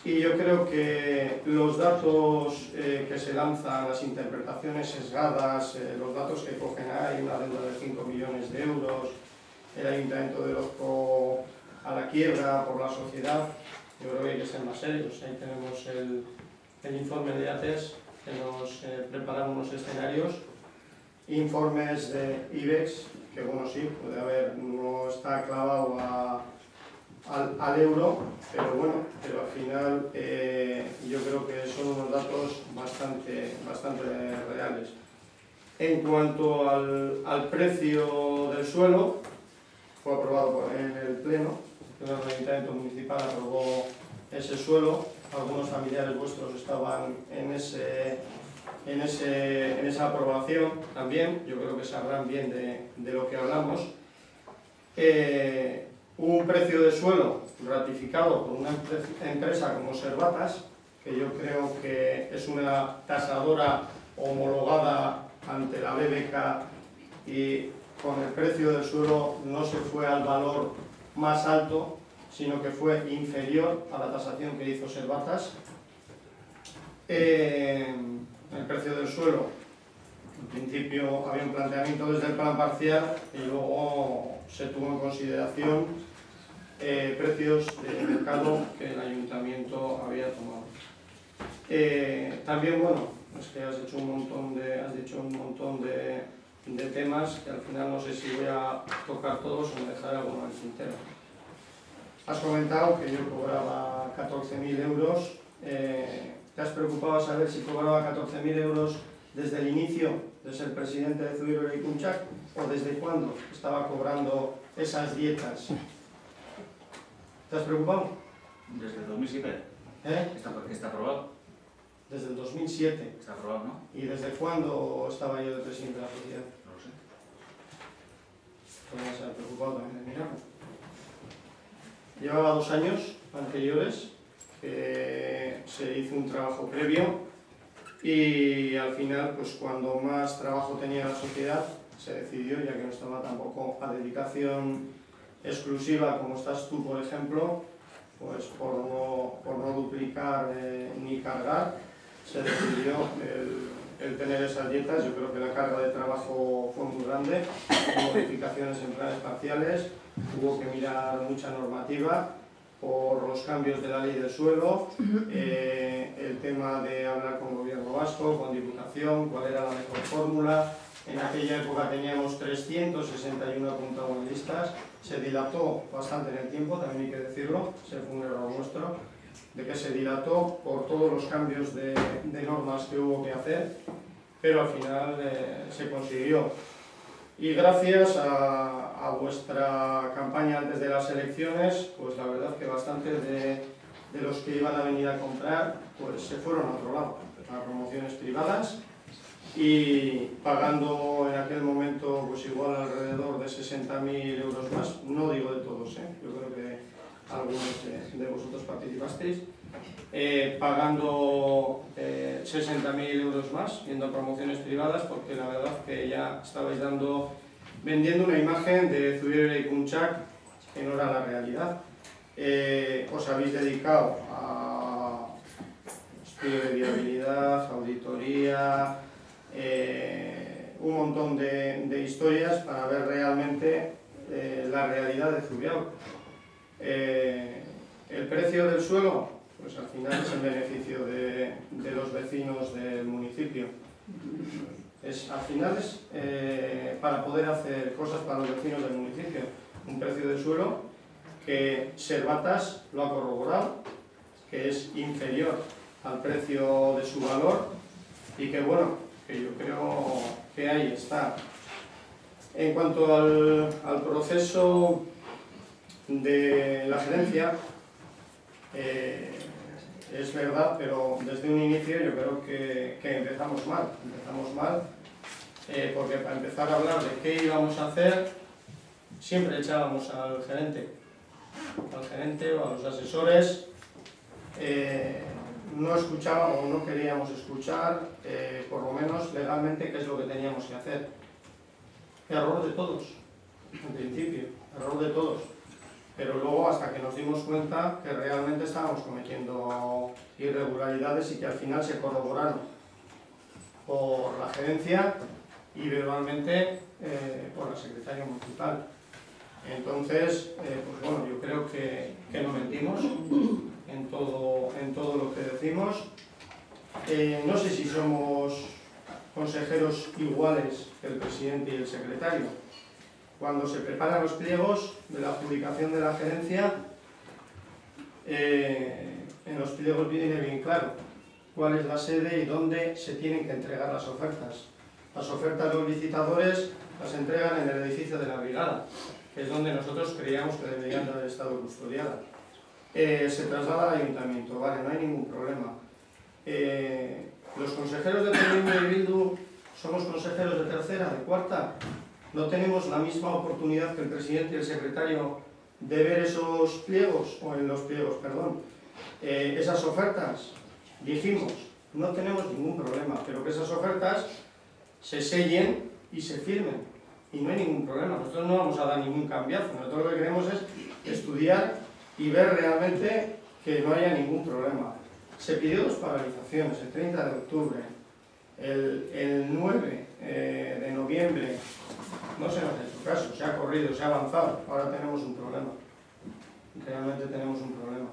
Y yo creo que los datos que se lanzan, las interpretaciones sesgadas, los datos que cogen ahí, una deuda de 5 millones de euros, el Ayuntamiento de Orozco a la quiebra por la sociedad, yo creo que hay que ser más serios. Ahí tenemos el informe de ATES, que nos prepara unos escenarios, informes de IBEX, que bueno, sí, puede haber, no está clavado al euro, pero bueno, pero al final yo creo que son unos datos bastante reales. En cuanto al precio del suelo, fue aprobado en el Pleno, el Ayuntamiento Municipal aprobó ese suelo, algunos familiares vuestros estaban en esa aprobación también, yo creo que sabrán bien de lo que hablamos. Hubo un precio de suelo ratificado por una empresa como Servatas, que yo creo que es una tasadora homologada ante la BBK y con el precio del suelo no se fue al valor más alto, sino que fue inferior a la tasación que hizo Servatas. El precio del suelo, en principio había un planteamiento desde el plan parcial y luego se tuvo en consideración precios de mercado que el ayuntamiento había tomado. También, bueno, es que has dicho un montón de temas que al final no sé si voy a tocar todos o me dejaré alguno en el tintero. Has comentado que yo cobraba 14.000 euros. ¿Te has preocupado a saber si cobraba 14.000 euros desde el inicio de ser presidente de Zubiero y Kunchak o desde cuándo estaba cobrando esas dietas? ¿Te has preocupado? Desde el 2007. Está aprobado. Desde el 2007. Está aprobado, ¿no? ¿Y desde cuándo estaba yo de presidente de la sociedad? No lo sé. Pues se ha preocupado también de mirarlo. Llevaba 2 años anteriores que se hizo un trabajo previo y al final, pues cuando más trabajo tenía la sociedad, se decidió, ya que no estaba tampoco a dedicación exclusiva como estás tú, por ejemplo, pues por no duplicar ni cargar, se decidió el tener esas dietas. Yo creo que la carga de trabajo fue muy grande, hubo modificaciones en planes parciales, hubo que mirar mucha normativa por los cambios de la ley del suelo, el tema de hablar con el gobierno vasco, con Diputación, cuál era la mejor fórmula. En aquella época teníamos 361 apuntados en listas, se dilató bastante en el tiempo, también hay que decirlo, ese fue un error nuestro, de que se dilató por todos los cambios de normas que hubo que hacer, pero al final se consiguió. Y gracias a vuestra campaña antes de las elecciones, pues la verdad que bastantes de los que iban a venir a comprar, pues se fueron a otro lado, a promociones privadas, y pagando en aquel momento pues igual alrededor de 60.000 euros más, no digo de todos, yo creo que algunos de vosotros participasteis, pagando 60.000 euros más yendo a promociones privadas, porque la verdad que ya estabais vendiendo una imagen de Zubiero y Kunchak que no era la realidad. Os habéis dedicado a estudio de viabilidad, auditoría, un montón de historias para ver realmente la realidad de Zubiaro. El precio del suelo, pues al final es en beneficio de los vecinos del municipio. Al final es para poder hacer cosas para los vecinos del municipio. Un precio del suelo que Servatas lo ha corroborado, que es inferior al precio de su valor y que bueno, que yo creo que ahí está. En cuanto al proceso de la gerencia, es verdad, pero desde un inicio yo creo que empezamos mal. Porque para empezar a hablar de qué íbamos a hacer, siempre echábamos al gerente o a los asesores, no escuchábamos, no queríamos escuchar, por lo menos legalmente, qué es lo que teníamos que hacer. Error de todos, en principio, error de todos. Pero luego hasta que nos dimos cuenta que realmente estábamos cometiendo irregularidades y que al final se corroboraron por la gerencia y verbalmente por la secretaria municipal. Entonces, pues bueno, yo creo que no mentimos en todo lo que decimos. No sé si somos consejeros iguales que el presidente y el secretario. Cuando se preparan los pliegos de la adjudicación de la gerencia, en los pliegos viene bien claro cuál es la sede y dónde se tienen que entregar las ofertas. Las ofertas de los licitadores las entregan en el edificio de la brigada, que es donde nosotros creíamos que deberían de haber estado custodiadas. Se traslada al ayuntamiento, vale, no hay ningún problema. Los consejeros de PNV y Bildu somos consejeros de tercera, de cuarta. No tenemos la misma oportunidad que el presidente y el secretario de ver esos pliegos, o en los pliegos, perdón, esas ofertas. Dijimos, no tenemos ningún problema, pero que esas ofertas se sellen y se firmen. Y no hay ningún problema. Nosotros no vamos a dar ningún cambiazo. Nosotros lo que queremos es estudiar y ver realmente que no haya ningún problema. Se pidió 2 paralizaciones, el 30 de octubre, el 9 de noviembre, no se nos ha hecho caso, se ha corrido, se ha avanzado, ahora tenemos un problema. Realmente tenemos un problema.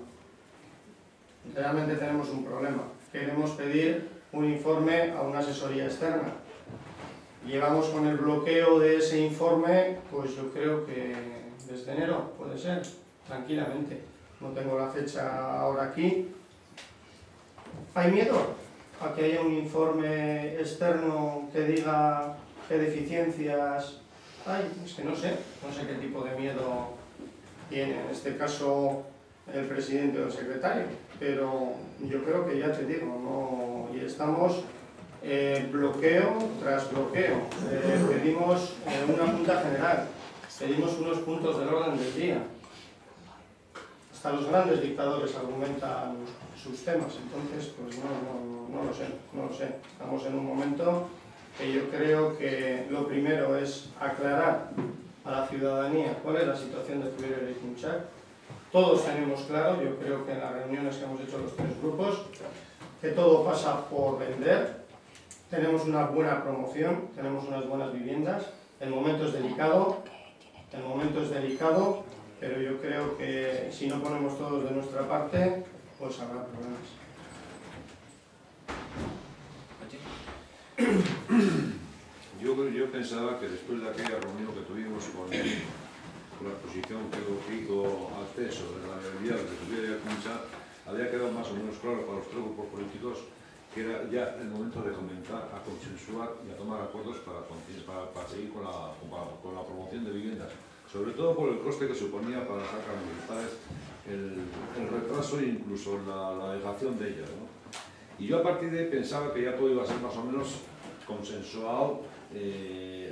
Realmente tenemos un problema. Queremos pedir un informe a una asesoría externa. Llevamos con el bloqueo de ese informe, pues yo creo que desde enero, puede ser, tranquilamente. No tengo la fecha ahora aquí. ¿Hay miedo a que haya un informe externo que diga qué deficiencias hay? Es que no sé qué tipo de miedo tiene en este caso el presidente o el secretario, pero yo creo que ya te digo, no, y estamos bloqueo tras bloqueo. Pedimos una junta general, pedimos unos puntos del orden del día. Hasta los grandes dictadores argumentan sus temas, entonces pues no lo sé. Estamos en un momento que yo creo que lo primero es aclarar a la ciudadanía cuál es la situación de Zubiera Eraikuntzak. Todos tenemos claro, yo creo que en las reuniones que hemos hecho los 3 grupos, que todo pasa por vender. Tenemos una buena promoción, tenemos unas buenas viviendas. El momento es delicado, pero yo creo que si no ponemos todos de nuestra parte, pues habrá problemas. Yo pensaba que después de aquella reunión que tuvimos con la exposición que hizo Arte sobre la viabilidad de Zubiera Eraikuntzak, había quedado más o menos claro para los 3 grupos políticos que era ya el momento de comenzar a consensuar y a tomar acuerdos para seguir con la promoción de viviendas, sobre todo por el coste que suponía para las arcas municipales el retraso e incluso la dejación de ellas, ¿no? Y yo a partir de ahí pensaba que ya todo iba a ser más o menos consensuado,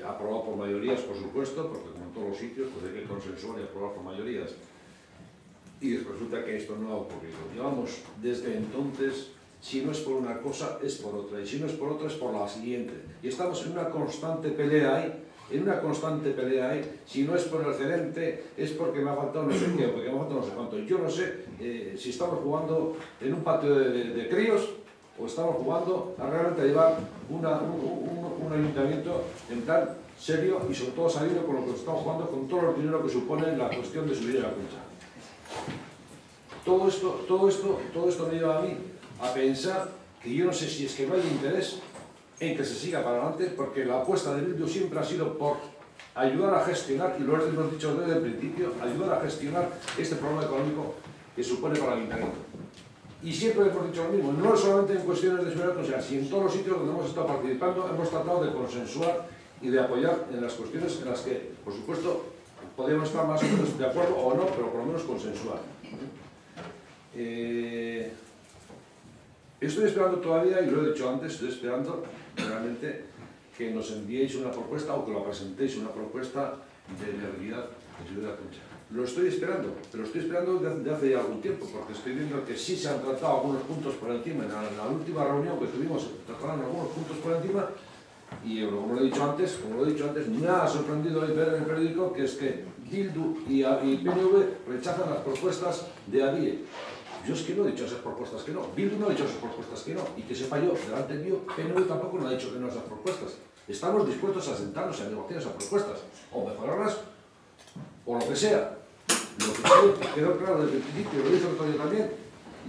aprobado por mayorías, por supuesto, porque como en todos los sitios pues hay que consensuar y aprobar por mayorías. Y resulta que esto no ha ocurrido. Llevamos desde entonces, si no es por una cosa, es por otra, y si no es por otra, es por la siguiente. Y estamos en una constante pelea ahí, si no es por el gerente, es porque me ha faltado no sé qué, porque me ha faltado no sé cuánto. Yo no sé si estamos jugando en un patio de críos, o estamos jugando a realmente llevar un ayuntamiento en plan serio y sobre todo sabiendo con lo que estamos jugando, con todo el dinero que supone la cuestión de subir a la cucha. Todo esto me lleva a mí a pensar que yo no sé si es que no hay interés en que se siga para adelante, porque la apuesta de Bildu siempre ha sido por ayudar a gestionar, y lo hemos dicho desde el principio, ayudar a gestionar este problema económico que supone para el ayuntamiento. Y siempre hemos dicho lo mismo, no solamente en cuestiones de seguridad, sino en todos los sitios donde hemos estado participando, hemos tratado de consensuar y de apoyar en las cuestiones en las que, por supuesto, podemos estar más o menos de acuerdo o no, pero por lo menos consensuar. Estoy esperando todavía, y lo he dicho antes, estoy esperando realmente que nos enviéis una propuesta o que lo presentéis una propuesta de viabilidad de Zubiera Eraikuntzak. Lo estoy esperando, pero estoy esperando desde hace ya algún tiempo, porque estoy viendo que sí se han tratado algunos puntos por encima. En la última reunión que tuvimos se trataron algunos puntos por encima, y como lo he dicho antes, me ha sorprendido ver en el periódico que es que Bildu y PNV rechazan las propuestas de ADIE. Yo es que no he dicho esas propuestas que no, Bildu no ha dicho esas propuestas que no, y que sepa yo, delante mío, PNV tampoco no ha dicho que no esas propuestas. Estamos dispuestos a sentarnos y a negociar esas propuestas, o mejorarlas, o lo que sea. Lo que quedó claro desde el principio, lo hizo el otro día también,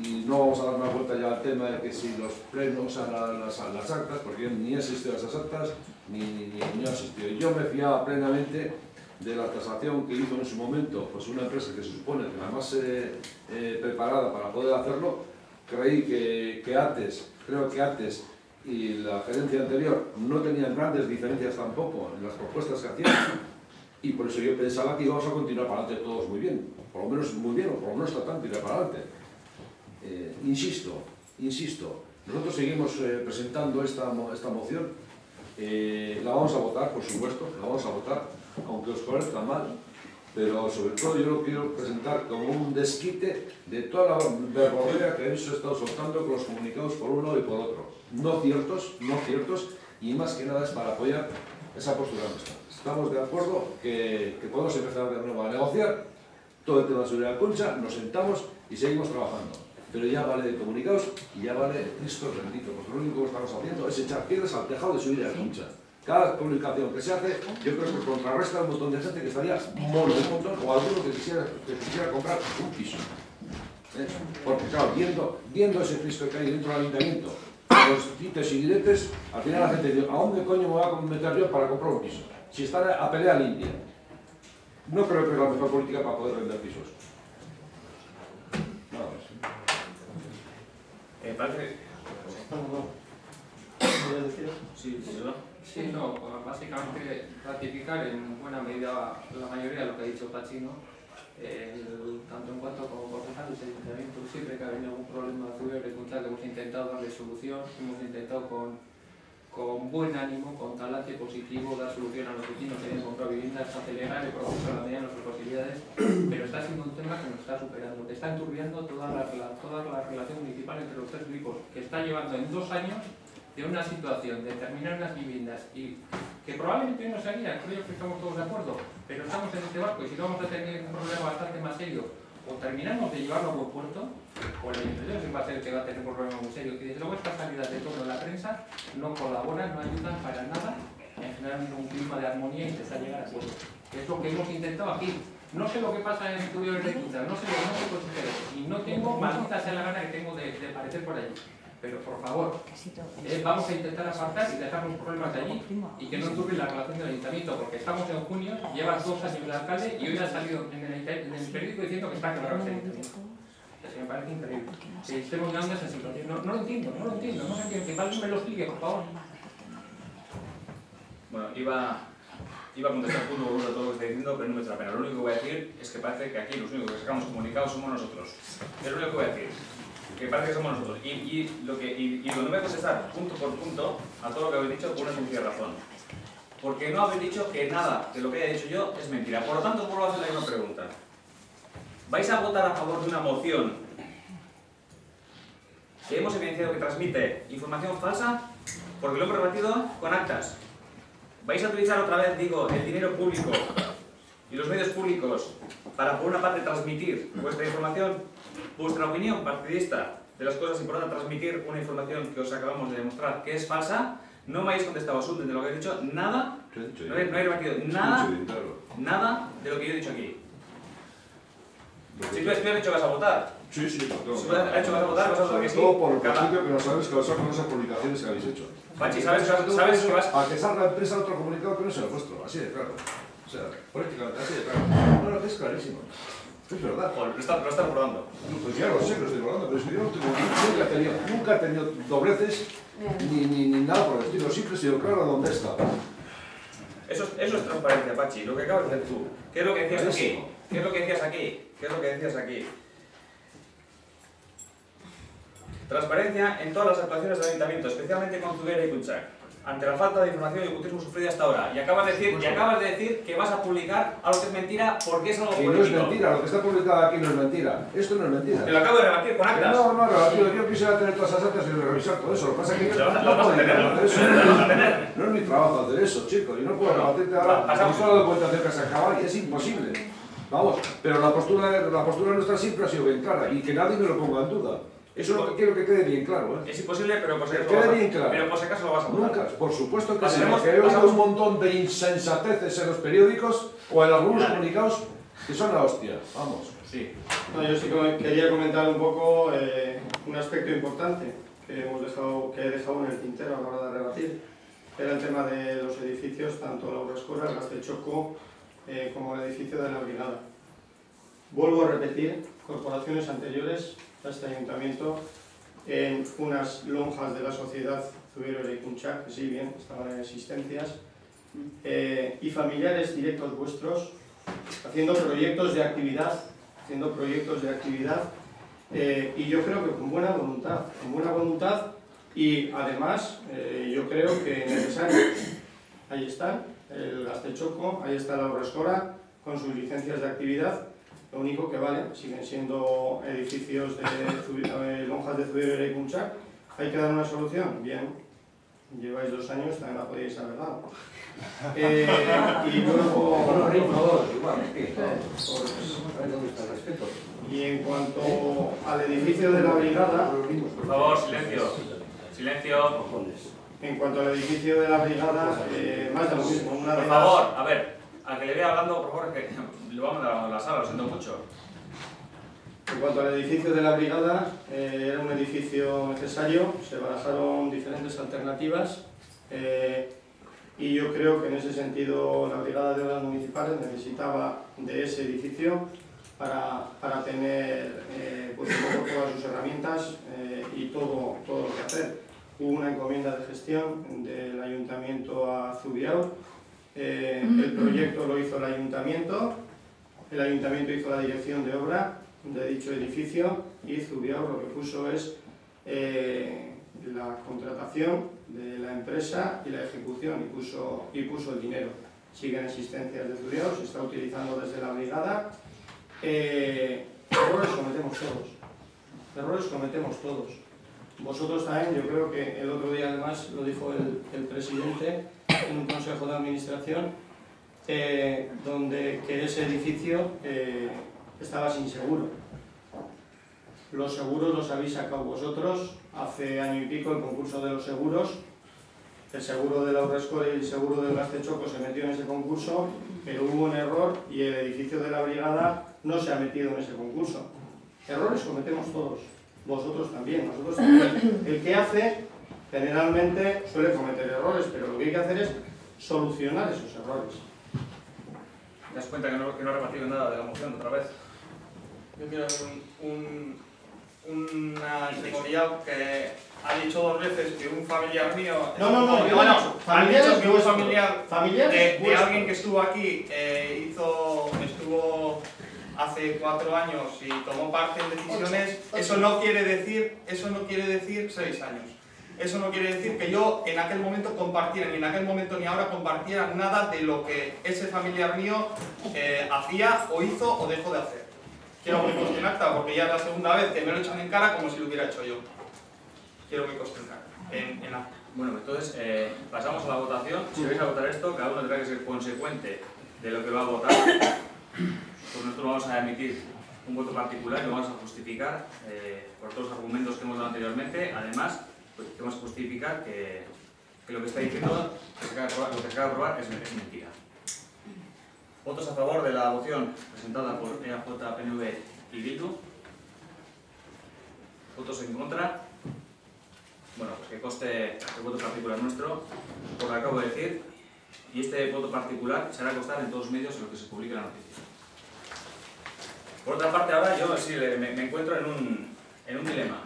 y no vamos a dar más vuelta ya al tema de que si los plenos a las actas, porque yo ni he asistido a esas actas, ni he asistido. Yo me fiaba plenamente de la tasación que hizo en su momento pues una empresa que se supone que la más preparada para poder hacerlo. Creí que ATES, creo que ATES y la gerencia anterior no tenían grandes diferencias tampoco en las propuestas que hacían, y por eso yo pensaba que íbamos a continuar para adelante todos muy bien, por lo menos muy bien, o por lo menos tratando de ir para adelante. Insisto, nosotros seguimos presentando esta moción, la vamos a votar, por supuesto, la vamos a votar, aunque os parezca mal, pero sobre todo yo lo quiero presentar como un desquite de toda la verborrea que habéis estado soltando con los comunicados por uno y por otro. No ciertos, y más que nada es para apoyar esa postura nuestra. Estamos de acuerdo que podemos empezar de nuevo a negociar todo el tema de seguridad de Concha, nos sentamos y seguimos trabajando. Pero ya vale de comunicados y ya vale de Cristo bendito, porque lo único que estamos haciendo es echar piedras al tejado de subida de Concha. Cada publicación que se hace, yo creo que contrarresta a un montón de gente que estaría mono de un montón, o alguno que quisiera comprar un piso. Porque claro, viendo ese Cristo que hay dentro del ayuntamiento, los dites y diretes, al final la gente dice, ¿a dónde coño me voy a meter yo para comprar un piso? Si están a pelea limpia. No creo que es la mejor política para poder vender pisos. Nada más. Parece... ¿Quieres decir? Sí, ¿verdad? Sí, no, pues básicamente ratificar en buena medida la mayoría de lo que ha dicho Pachi, ¿no? Tanto en cuanto como concejales del ayuntamiento, siempre que ha habido algún problema de Concha, que hemos intentado darle solución, hemos intentado con buen ánimo, con talante positivo, dar solución a los vecinos que hayan comprado viviendas, acelerar el proceso a la medida de nuestras posibilidades, pero está siendo un tema que nos está superando, que está enturbiando toda la relación municipal entre los tres grupos, que está llevando en 2 años de una situación de terminar unas viviendas y que probablemente no sería, creo que estamos todos de acuerdo, pero estamos en este barco y si no vamos a tener un problema bastante más serio, o terminamos de llevarlo a buen puerto, o el ayuntamiento va a ser el que va a tener un problema muy serio, que desde luego estas salidas de tono en la prensa no colaboran, no ayudan para nada en generar un clima de armonía y intentar llegar a acuerdos, que es lo que hemos intentado aquí. No sé lo que pasa en el estudio de Recuta, no sé lo que no se consejero, y no tengo, maldita sea la gana que tengo de aparecer por allí. Pero por favor, vamos a intentar apartar y dejar los problemas de allí y que no enturbe la relación del ayuntamiento, porque estamos en junio, lleva 2 años de alcalde y hoy ha salido en el periódico diciendo que está quebrado este ayuntamiento. Eso me parece increíble. Que estemos dando esa situación. No lo entiendo, no se entiende. Que alguien me lo explique, por favor. Bueno, iba a contestar punto por punto todo lo que está diciendo, pero no me echa la pena. Lo único que voy a decir es que parece que aquí los únicos que sacamos comunicados somos nosotros. Es lo único que voy a decir. Que parece que somos nosotros. Y lo no voy a contestar punto por punto a todo lo que habéis dicho por una sencilla razón. Porque no habéis dicho que nada de lo que haya dicho yo es mentira. Por lo tanto, vuelvo a hacer la misma pregunta. ¿Vais a votar a favor de una moción que hemos evidenciado que transmite información falsa? Porque lo hemos rebatido con actas. ¿Vais a utilizar otra vez, digo, el dinero público y los medios públicos para, por una parte, transmitir vuestra información, vuestra opinión partidista de las cosas y por otra transmitir una información que os acabamos de demostrar que es falsa? No me habéis contestado absolutamente de lo que he dicho, nada, no he rebatido nada de lo que yo he dicho aquí. Si tú has dicho que vas a votar, Sí, si tú has dicho que vas a votar, vas a votar que sí. Todo por el principio que no sabes que vas a con esas publicaciones que habéis hecho. Pachi, sabes que vas... A que salga en prensa otro comunicado que no sea el vuestro, así de claro. O sea, prácticamente así de claro. No, es clarísimo. Es verdad. Lo estás probando. Pues ya lo sé que lo estoy hablando, pero es que yo nunca he tenido dobleces ni nada por el estilo. Siempre he sido claro dónde está. Eso es transparencia, Pachi. Lo que acabas de hacer tú. ¿Qué es lo que decías aquí? ¿Qué es lo que decías aquí? Transparencia en todas las actuaciones del ayuntamiento, especialmente con Zubiera y Kunchak, ante la falta de información y ocultismo sufrido hasta ahora. Y acabas de decir que vas a publicar algo que es mentira porque es algo político. Y no es mentira, lo que está publicado aquí no es mentira. Esto no es mentira. Te lo acabo de rebatir con actas. No, relativo. Yo quisiera tener todas esas actas y revisar todo eso. Lo que pasa es que yo lo vas a tener. No es mi trabajo hacer eso, chico. Y no puedo rebatirte ahora. No solo de cuenta de que se acaba y es imposible. Vamos, pero la postura nuestra siempre ha sido bien clara y que nadie me lo ponga en duda. Eso es lo que quiero que quede bien claro, ¿eh? Es imposible, pero por si acaso lo vas a votar. Nunca, por supuesto que sí. Porque he oído un montón de insensateces en los periódicos o en algunos comunicados que son la hostia. Vamos. Sí. No, yo sí que quería comentar un poco un aspecto importante que he dejado en el tintero a la hora de rebatir. Era el tema de los edificios, tanto la Urrescora, el Gastechoco, como el edificio de la Brigada. Vuelvo a repetir, corporaciones anteriores a este ayuntamiento, en unas lonjas de la sociedad Zubiera y Kunchak, que sí, bien, estaban en existencias, y familiares directos vuestros, haciendo proyectos de actividad, y yo creo que con buena voluntad, y además yo creo que necesarios. Ahí están, el Gastechoco, ahí está la Urrescora, con sus licencias de actividad. Lo único que vale, siguen siendo edificios de lonjas de Zubiera y Kunchak. ¿Hay que dar una solución? Bien. Lleváis 2 años, también la podíais haber dado. Y luego... Bueno, igual, Y en cuanto al edificio de la brigada... Por favor, silencio. Silencio. En cuanto al edificio de la brigada, más de lo mismo. Una Por de favor, a ver, al que le vea hablando, por favor, que lo vamos a dar a la sala, lo siento mucho. En cuanto al edificio de la brigada, era un edificio necesario, se barajaron diferentes alternativas y yo creo que en ese sentido la Brigada de Obras Municipales necesitaba de ese edificio para tener pues un poco todas sus herramientas y todo lo que hacer. Hubo una encomienda de gestión del Ayuntamiento a Zubiao, el proyecto lo hizo el Ayuntamiento hizo la dirección de obra de dicho edificio y Zubiao lo que puso es la contratación de la empresa y la ejecución y puso el dinero. Siguen existencias de Zubiao, se está utilizando desde la brigada. Errores cometemos todos. Vosotros también, yo creo que el otro día además lo dijo el presidente en un consejo de administración, donde que ese edificio estaba sin seguro. Los seguros los habéis sacado vosotros, hace año y pico el concurso de los seguros, el seguro de la Urrescore y el seguro del Gastechoco se metió en ese concurso, pero hubo un error y el edificio de la brigada no se ha metido en ese concurso. Errores cometemos todos, vosotros también, nosotros también. El que hace generalmente suele cometer errores, pero lo que hay que hacer es solucionar esos errores. ¿Te das cuenta que no he rebatido nada de la moción otra vez? Yo quiero hacer una sectorial que ha dicho 2 veces que un familiar mío... Han dicho que un familiar de alguien que estuvo aquí estuvo hace 4 años y tomó parte en decisiones. Eso no quiere decir 6 años. Eso no quiere decir que yo en aquel momento compartiera, ni en aquel momento ni ahora compartiera nada de lo que ese familiar mío hacía o hizo o dejó de hacer. Quiero que conste en acta, porque ya es la segunda vez que me lo echan en cara como si lo hubiera hecho yo. Quiero que conste en acta. Bueno, entonces pasamos a la votación. Si vais a votar esto, cada uno tendrá que ser consecuente de lo que va a votar. Pues nosotros vamos a emitir un voto particular y lo vamos a justificar por todos los argumentos que hemos dado anteriormente. Además, pues, tenemos que justificar que lo que está diciendo, lo que se acaba de aprobar, es mentira. ¿Votos a favor de la moción presentada por EAJ, PNV y Bildu? ¿Votos en contra? Bueno, pues que conste el voto particular nuestro, por lo que acabo de decir, y este voto particular se hará constar en todos los medios en los que se publique la noticia. Por otra parte, ahora yo sí me encuentro en un dilema.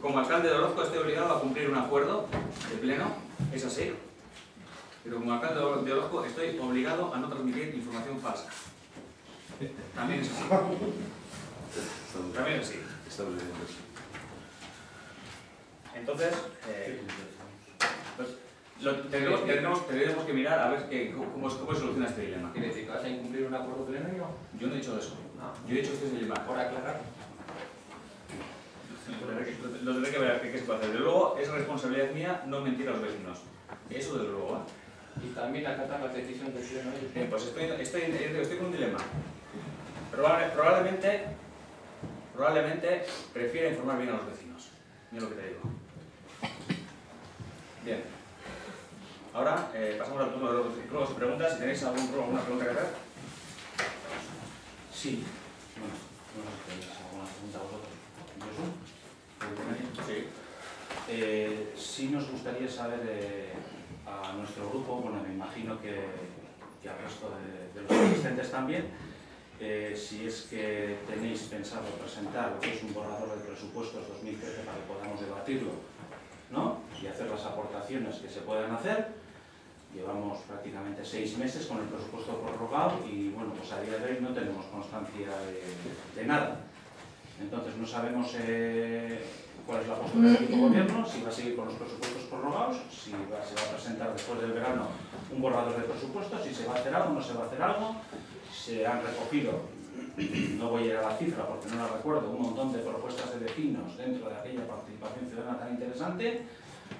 Como alcalde de Orozco estoy obligado a cumplir un acuerdo de pleno, es así. Pero como alcalde de Orozco estoy obligado a no transmitir información falsa. También es así. También es así. Entonces, pues, tendremos que mirar a ver cómo se soluciona este dilema. ¿Quiere decir que vas a incumplir un acuerdo plenario? Yo no he dicho eso. No. Yo he dicho que este es el dilema. Por aclarar. Lo tendré que ver qué se puede hacer. Desde luego, es responsabilidad mía no mentir a los vecinos. Eso desde luego, ¿eh? Y también acatar las decisiones del pleno. Pues estoy con un dilema. Probablemente prefiera informar bien a los vecinos. Mira lo que te digo. Bien. Ahora pasamos al turno de los ruegos y preguntas. Si tenéis alguna pregunta que hacer. Sí. Bueno, ¿alguna pregunta a vosotros? Sí. Sí nos gustaría saber a nuestro grupo, bueno, me imagino que al resto de los asistentes también, si es que tenéis pensado presentar lo que es un borrador de presupuestos 2013 para que podamos debatirlo, ¿no? Y hacer las aportaciones que se puedan hacer. Llevamos prácticamente 6 meses con el presupuesto prorrogado y bueno, pues a día de hoy no tenemos constancia de nada. Entonces no sabemos cuál es la postura del equipo gobierno, si va a seguir con los presupuestos prorrogados, si se va a presentar después del verano un borrador de presupuestos, si se va a hacer algo, no se va a hacer algo. Se han recogido, no voy a ir a la cifra porque no la recuerdo, un montón de propuestas de vecinos dentro de aquella participación ciudadana tan interesante.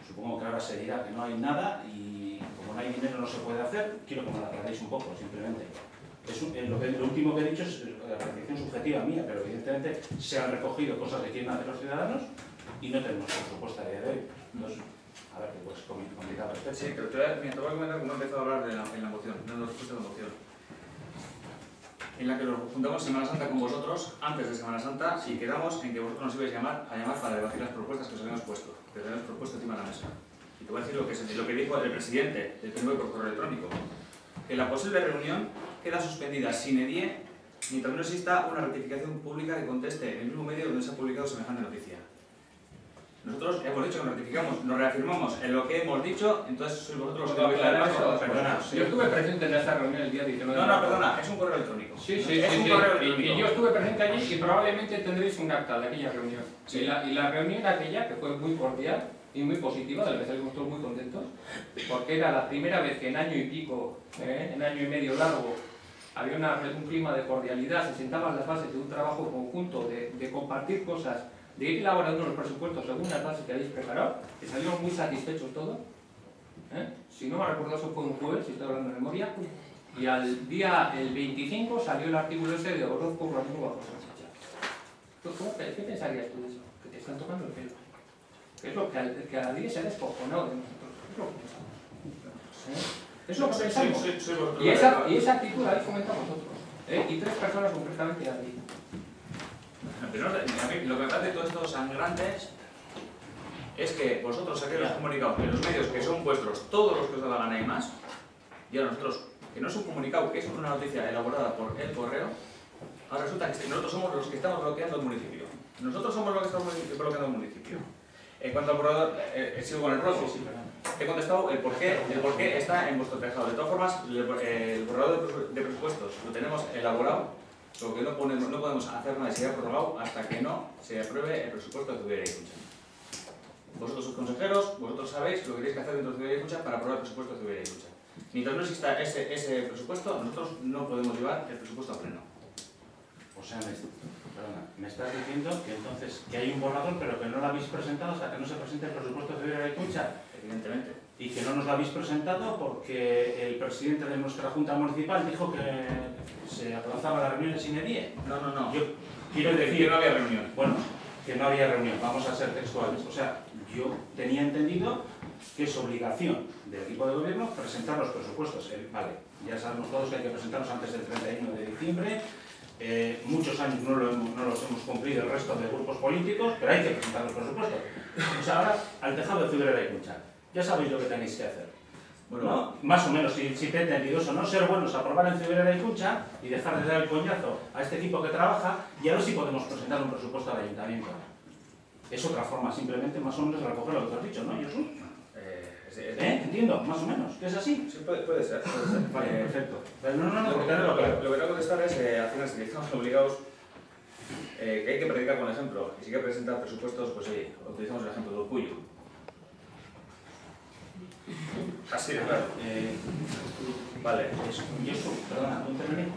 Supongo que ahora se dirá que no hay nada y como no hay dinero no se puede hacer. Quiero que me lo aclaréis un poco, simplemente. Lo último que he dicho es la apreciación subjetiva mía, pero evidentemente se han recogido cosas que quieren hacer los ciudadanos y no tenemos presupuesto a día de hoy. Entonces, a ver, pues complicado. Sí, pero te voy a comentar cómo he empezado a hablar en la moción, no en la respuesta de la moción. En la que nos juntamos Semana Santa con vosotros, antes de Semana Santa, y quedamos en que vosotros nos ibais a llamar para debatir las propuestas que os habíamos puesto, que os habíamos propuesto encima de la mesa. Y te voy a decir lo que dijo el presidente del PNV por correo electrónico, que la posible reunión queda suspendida sine die mientras no exista una rectificación pública que conteste en el mismo medio donde se ha publicado semejante noticia. Nosotros hemos dicho que nos rectificamos, nos reafirmamos en lo que hemos dicho, entonces sois vosotros los que vais a dar. Perdona, yo estuve presente en esta reunión el día 19 de No, perdona, es un correo electrónico. Sí, es un correo electrónico. Y yo estuve presente allí y probablemente tendréis un acta de aquella reunión. Sí. Y la reunión aquella, que fue muy cordial y muy positiva, de la que salimos todos muy contentos, porque era la primera vez que en año y pico, en año y medio largo, había un clima de cordialidad, se sentaban las bases de un trabajo conjunto, de compartir cosas, de ir elaborando los presupuestos según las bases que habéis preparado, que salimos muy satisfechos todos. Si no me recuerdo, eso fue un jueves, si estoy hablando de memoria, y al día el 25 salió el artículo ese de Orozco, Ramiro bajo Sánchez. ¿Qué pensarías tú de eso? Que te están tocando el pelo. Que es lo que a la día se ha descojonado de nosotros. Es lo que pensamos. Es lo que pensamos. Y esa actitud la habéis comentado vosotros. Y 3 personas concretamente allí. Pero a mí lo que me parece de todo esto sangrante es que vosotros saquéis los comunicados en los medios que son vuestros, todos los que os da la gana y más, y ahora nosotros, que no es un comunicado, que es una noticia elaborada por el correo, ahora resulta que nosotros somos los que estamos bloqueando el municipio. Nosotros somos los que estamos bloqueando el municipio. En cuanto al borrador, sigo con el rojo. He contestado el por qué está en vuestro tejado. De todas formas, el borrador de presupuestos lo tenemos elaborado, lo que no podemos hacer nada y se ha prorrogado hasta que no se apruebe el presupuesto de Zubiera y Cucha. Vosotros sois consejeros, vosotros sabéis lo que tenéis que hacer dentro de Zubiera y Cucha para aprobar el presupuesto de Zubiera y Cucha. Mientras no exista ese presupuesto, nosotros no podemos llevar el presupuesto a pleno. O sea, me estás diciendo que entonces que hay un borrador pero que no lo habéis presentado hasta que no se presente el presupuesto de Zubiera y Cucha. Evidentemente. Y que no nos lo habéis presentado porque el presidente de nuestra Junta Municipal dijo que se aplazaba las reuniones sine die. No. Yo quiero decir que no había reunión. Bueno, que no había reunión, vamos a ser textuales. O sea, yo tenía entendido que es obligación del equipo de gobierno presentar los presupuestos. Vale, ya sabemos todos que hay que presentarlos antes del 31 de diciembre. Muchos años no los hemos cumplido el resto de grupos políticos, pero hay que presentar los presupuestos. O sea, ahora, al tejado de Zubiera y Cucha, ya sabéis lo que tenéis que hacer. Bueno, ¿no? Más o menos, si te he entendido eso, no ser buenos, aprobar en Zubiera y Cucha y dejar de dar el coñazo a este equipo que trabaja y ahora sí podemos presentar un presupuesto al ayuntamiento. Es otra forma simplemente más o menos de recoger lo que te has dicho, ¿no, Josu? Entiendo, más o menos, que es así. Sí, puede ser. Vale, perfecto. Pero no, lo que tengo que contestar es, al final, si estamos obligados, que hay que predicar con el ejemplo. Y si hay que presentar presupuestos, pues sí, utilizamos el ejemplo de Urkullu. Así de claro. Vale. Josu, perdona, ¿puedo intervenir?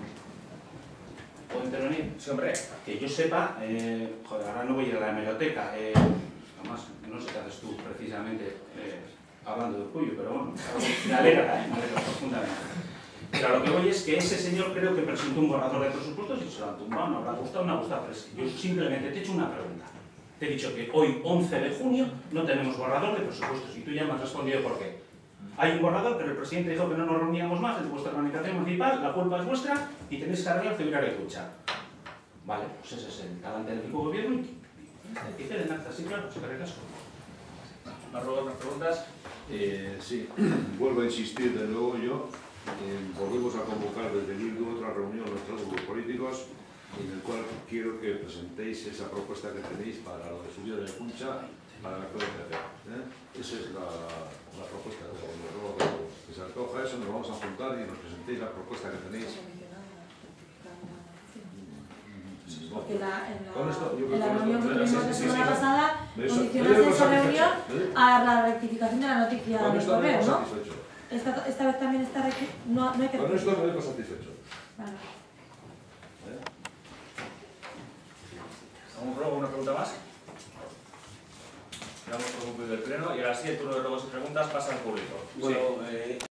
¿Puedo intervenir? Sí, hombre. Que yo sepa, joder, ahora no voy a ir a la hemeroteca, además, no sé qué haces tú precisamente hablando de Urkullu, pero bueno, me alegra profundamente. Pero a lo que voy es que ese señor creo que presentó un borrador de presupuestos y se lo han tumbado, no habrá gustado, no ha gustado, pero yo simplemente te he hecho una pregunta. Te he dicho que hoy, 11 de junio, no tenemos borrador de presupuestos y tú ya me has respondido por qué. Hay un borrador, pero el presidente dijo que no nos reuníamos más en vuestra organización municipal, la culpa es vuestra y tenéis que arreglar Zubiera y Cucha. Vale, pues ese es el talante del equipo de gobierno y que den acta, sí, claro, se cargue casco. ¿Más preguntas? Sí, vuelvo a insistir de nuevo yo. Volvemos a convocar desde Bildu otra reunión de nuestros grupos políticos en el cual quiero que presentéis esa propuesta que tenéis para lo de Zubiera y Cucha para la CODCP. Esa es la propuesta que se recoja eso, nos vamos a juntar y nos presentéis la propuesta que tenéis. Porque en la con reunión que tuvimos la semana pasada condicionaste condicionaste esa reunión a la rectificación de la noticia Con del esto me correo, dejo ¿no? satisfecho. Esta vez también está no hay que... Con esto me dejo satisfecho. Vale. ¿Una pregunta más? Damos por concluido el pleno y ahora sí el turno de ruegos y preguntas pasa al público. Bueno,